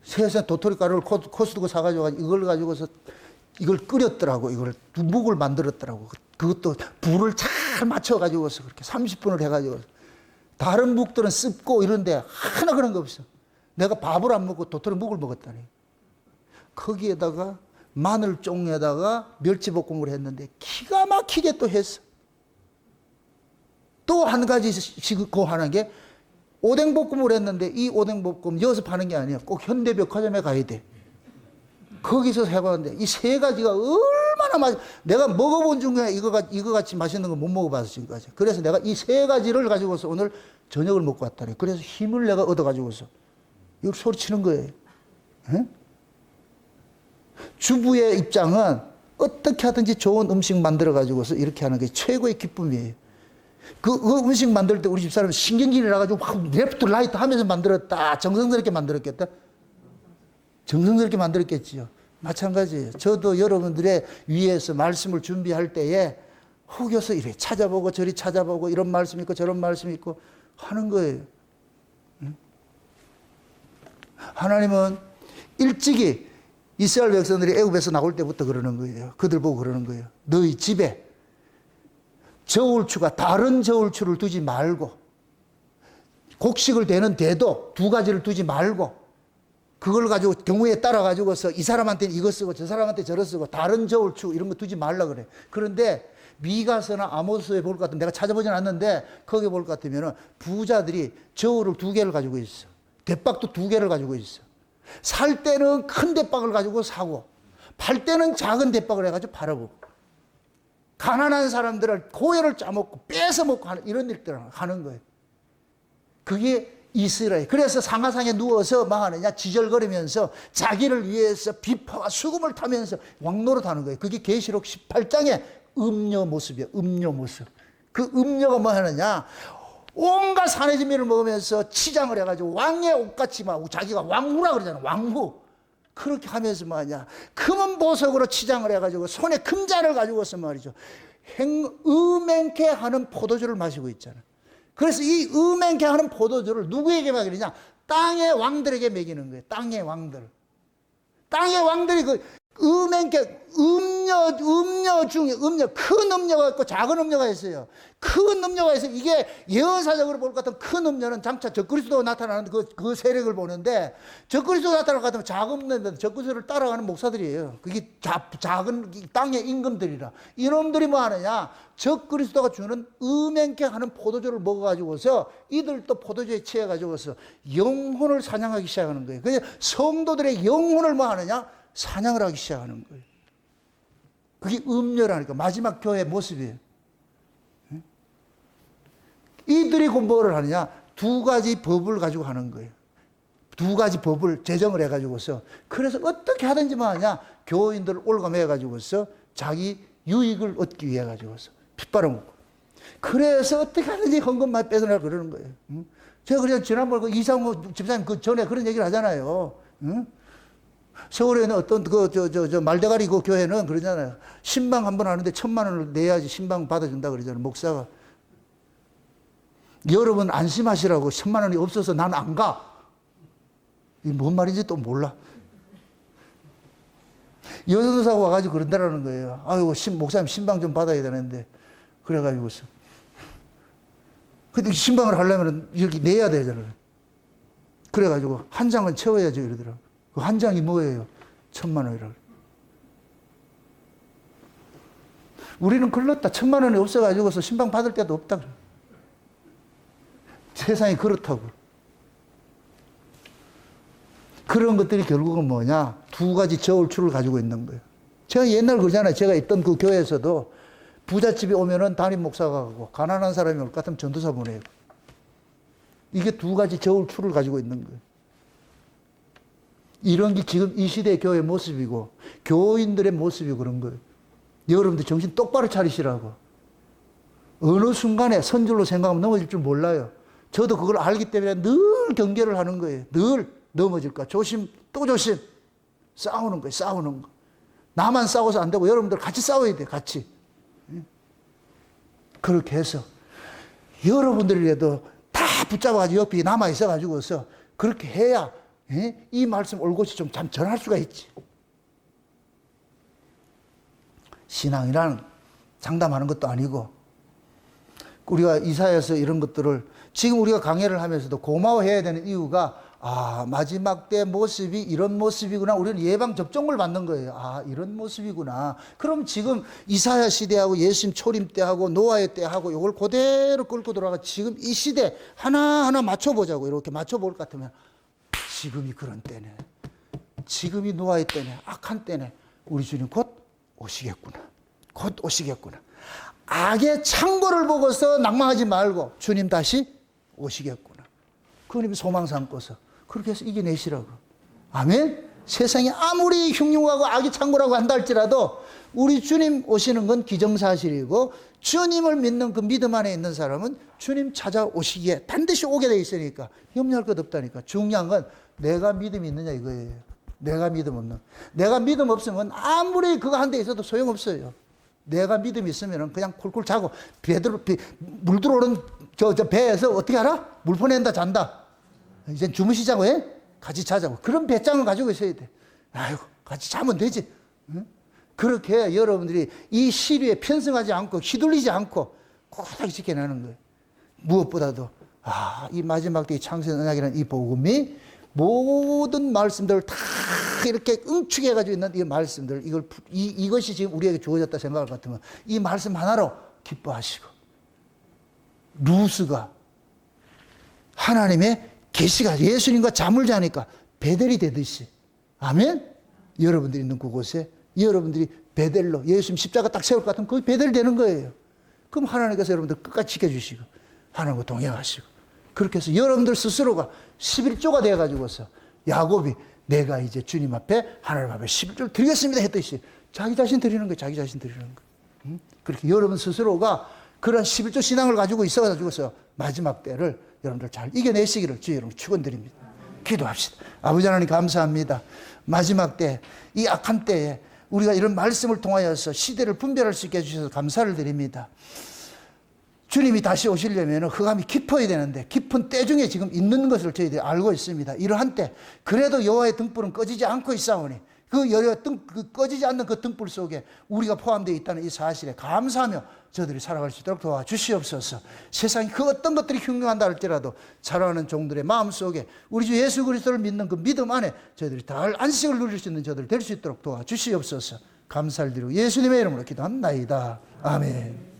B: 세상 도토리 가루를 코스트코 사가지고 이걸 가지고서 이걸 끓였더라고. 이걸 묵을 만들었더라고. 그것도 불을 잘 맞춰가지고서 그렇게 30분을 해가지고. 다른 묵들은 습고 이런데 하나 그런 거 없어. 내가 밥을 안 먹고 도토리묵을 먹었다니. 거기에다가 마늘종에다가 멸치볶음을 했는데 기가 막히게 또 했어. 또 한 가지 고하는 게 오뎅볶음을 했는데 이 오뎅볶음 여기서 파는 게 아니야. 꼭 현대백화점에 가야 돼. 거기서 해봤는데 이 세 가지가 얼마나 내가 먹어본 중에 이거 같이 맛있는 거 못 먹어봐서 지금까지. 그래서 내가 이 세 가지를 가지고서 오늘 저녁을 먹고 왔다니. 그래서 힘을 내가 얻어가지고서 이걸 소리치는 거예요. 에? 주부의 입장은 어떻게 하든지 좋은 음식 만들어가지고서 이렇게 하는 게 최고의 기쁨이에요. 그 음식 만들 때 우리 집사람은 신경질이 나가지고 막 레프트 라이트 하면서 만들었다. 정성스럽게 만들었겠다. 정성스럽게 만들었겠지요. 마찬가지예요. 저도 여러분들의 위에서 말씀을 준비할 때에 혹여서 이래 찾아보고 저리 찾아보고 이런 말씀이 있고 저런 말씀이 있고 하는 거예요. 하나님은 일찍이 이스라엘 백성들이 애굽에서 나올 때부터 그러는 거예요. 그들 보고 그러는 거예요. 너희 집에 저울추가 다른 저울추를 두지 말고 곡식을 대는 대도 두 가지를 두지 말고 그걸 가지고 경우에 따라 가지고서 이 사람한테는 이거 쓰고 저 사람한테 저거 쓰고 다른 저울추 이런 거 두지 말라 그래. 그런데 미가서나 아모스에 볼 것 같으면 내가 찾아보진 않는데 거기 볼 것 같으면 부자들이 저울을 두 개를 가지고 있어. 대박도 두 개를 가지고 있어. 살 때는 큰 대박을 가지고 사고 팔 때는 작은 대박을 해가지고 팔아보고 가난한 사람들을 고열을 짜먹고 뺏어먹고 하는 이런 일들을 하는 거예요. 그게 이스라엘. 그래서 상하상에 누워서 뭐 하느냐 지절거리면서 자기를 위해서 비파와 수금을 타면서 왕노릇하는 거예요. 그게 계시록 18장의 음녀 모습이에요. 음녀 모습. 그 음녀가 뭐 하느냐 온갖 산의 진미를 먹으면서 치장을 해가지고 왕의 옷같이 막 자기가 왕후라 그러잖아. 왕후. 그렇게 하면서 뭐하냐 금은 보석으로 치장을 해가지고 손에 금잔을 가지고서 말이죠 음행케 하는 포도주를 마시고 있잖아. 그래서 이 음행케 하는 포도주를 누구에게 먹이느냐 땅의 왕들에게 먹이는 거예요. 땅의 왕들. 땅의 왕들이 그 음행케 음녀 중에 큰 음녀가 있고 작은 음녀가 있어요. 큰 음녀가 있어요. 이게 예언사적으로 볼 것 같으면 큰 음녀는 장차 적그리스도가 나타나는 그 세력을 보는데 적그리스도가 나타날 것 같으면 작은 음녀는 적그리스도를 따라가는 목사들이에요. 그게 작은 땅의 임금들이라. 이놈들이 뭐 하느냐 적그리스도가 주는 음행케 하는 포도주를 먹어가지고서 이들도 포도주에 취해가지고서 영혼을 사냥하기 시작하는 거예요. 그래서 성도들의 영혼을 뭐 하느냐 사냥을 하기 시작하는 거예요. 그게 음녀라니까 마지막 교회의 모습이에요. 이들이 뭐를 하느냐 두 가지 법을 가지고 하는 거예요. 두 가지 법을 제정을 해가지고서 그래서 어떻게 하든지 뭐 하냐 교인들을 올가매가지고서 자기 유익을 얻기 위해 가지고서 핏바람먹고 그래서 어떻게 하든지 헌금만 뺏어내라 그러는 거예요. 제가 그냥 지난번에 이상호 집사님 그 전에 그런 얘기를 하잖아요. 서울에는 어떤 말대가리 그 교회는 그러잖아요. 신방 한 번 하는데 1,000만 원을 내야지 신방 받아준다 그러잖아요. 목사가. 여러분 안심하시라고 1,000만 원이 없어서 난 안 가. 이게 뭔 말인지 또 몰라. 여전사가 와가지고 그런다라는 거예요. 아이고, 목사님 신방 좀 받아야 되는데. 그래가지고서. 근데 신방을 하려면 이렇게 내야 되잖아요. 그래가지고 한 장은 채워야죠 이러더라고요. 그 한 장이 뭐예요? 1,000만 원이라고. 우리는 글렀다. 1,000만 원이 없어가지고서 신방 받을 데도 없다. 세상이 그렇다고. 그런 것들이 결국은 뭐냐? 두 가지 저울추를 가지고 있는 거예요. 제가 옛날 그러잖아요. 제가 있던 그 교회에서도 부잣집이 오면은 담임 목사가 가고, 가난한 사람이 올 것 같으면 전도사 보내고. 이게 두 가지 저울추를 가지고 있는 거예요. 이런 게 지금 이 시대의 교회의 모습이고, 교인들의 모습이 그런 거예요. 여러분들 정신 똑바로 차리시라고. 어느 순간에 선줄로 생각하면 넘어질 줄 몰라요. 저도 그걸 알기 때문에 늘 경계를 하는 거예요. 늘 넘어질까. 조심, 또 조심. 싸우는 거예요, 싸우는 거. 나만 싸워서 안 되고 여러분들 같이 싸워야 돼요, 같이. 그렇게 해서 여러분들이라도 다 붙잡아가지고 옆에 남아있어가지고서 그렇게 해야 이 말씀 올곧이 좀 전할 수가 있지. 신앙이란 장담하는 것도 아니고, 우리가 이사야서 이런 것들을 지금 우리가 강해를 하면서도 고마워해야 되는 이유가, 마지막 때 모습이 이런 모습이구나. 우리는 예방 접종을 받는 거예요. 이런 모습이구나. 그럼 지금 이사야 시대하고 예수님 초림 때하고 노아의 때하고 이걸 그대로 끌고 돌아가 지금 이 시대 하나하나 맞춰보자고. 이렇게 맞춰볼 것 같으면 지금이 그런 때네. 지금이 노아의 때네. 악한 때네. 우리 주님 곧 오시겠구나. 곧 오시겠구나. 악의 창고를 보고서 낭망하지 말고 주님 다시 오시겠구나. 그님 소망 삼고서 그렇게 해서 이겨내시라고. 아멘. 세상이 아무리 흉흉하고 악의 창고라고 한다 할지라도 우리 주님 오시는 건 기정사실이고, 주님을 믿는 그 믿음 안에 있는 사람은 주님 찾아오시기에 반드시 오게 돼 있으니까 염려할 것 없다니까. 중요한 건 내가 믿음이 있느냐 이거예요. 내가 믿음 없는. 내가 믿음 없으면 아무리 그거 한 데 있어도 소용없어요. 내가 믿음이 있으면 그냥 쿨쿨 자고, 물 들어오는 저 배에서 어떻게 알아? 물 퍼낸다, 잔다. 이제 주무시자고 해? 같이 자자고. 그런 배짱을 가지고 있어야 돼. 아이고, 같이 자면 되지. 응? 그렇게 여러분들이 이 시류에 편승하지 않고 휘둘리지 않고 꿋하게 지켜내는 거예요. 무엇보다도 이 마지막 때의 창세 언약이라는 이 복음이 모든 말씀들을 다 이렇게 응축해가지고 있는 이 말씀들, 이것이 지금 우리에게 주어졌다 생각할 것 같으면 이 말씀 하나로 기뻐하시고, 루스가 하나님의 계시가 예수님과 잠을 자니까 베델이 되듯이, 아멘? 여러분들이 있는 그곳에 여러분들이 베델로 예수님 십자가 딱 세울 것 같으면 거기 베델 되는 거예요. 그럼 하나님께서 여러분들 끝까지 지켜주시고 하나님과 동행하시고, 그렇게 해서 여러분들 스스로가 11조가 되어가지고서 야곱이 내가 이제 주님 앞에 하나님 앞에 11조를 드리겠습니다 했듯이 자기 자신 드리는 거예요. 자기 자신 드리는 거예요. 그렇게 여러분 스스로가 그런 11조 신앙을 가지고 있어가지고서 마지막 때를 여러분들 잘 이겨내시기를 주의 이름으로 축원드립니다. 기도합시다. 아버지 하나님 감사합니다. 마지막 때, 이 악한 때에 우리가 이런 말씀을 통하여서 시대를 분별할 수 있게 해주셔서 감사를 드립니다. 주님이 다시 오시려면 흑암이 깊어야 되는데 깊은 때 중에 지금 있는 것을 저희들이 알고 있습니다. 이러한 때 그래도 여호와의 등불은 꺼지지 않고 있사오니 그 꺼지지 않는 그 등불 속에 우리가 포함되어 있다는 이 사실에 감사하며 저들이 살아갈 수 있도록 도와주시옵소서. 세상에 그 어떤 것들이 흉흉한다 할지라도 살아가는 종들의 마음속에 우리 주 예수 그리스도를 믿는 그 믿음 안에 저희들이 다 안식을 누릴 수 있는 저들 될 수 있도록 도와주시옵소서. 감사를 드리고 예수님의 이름으로 기도합나이다. 아멘.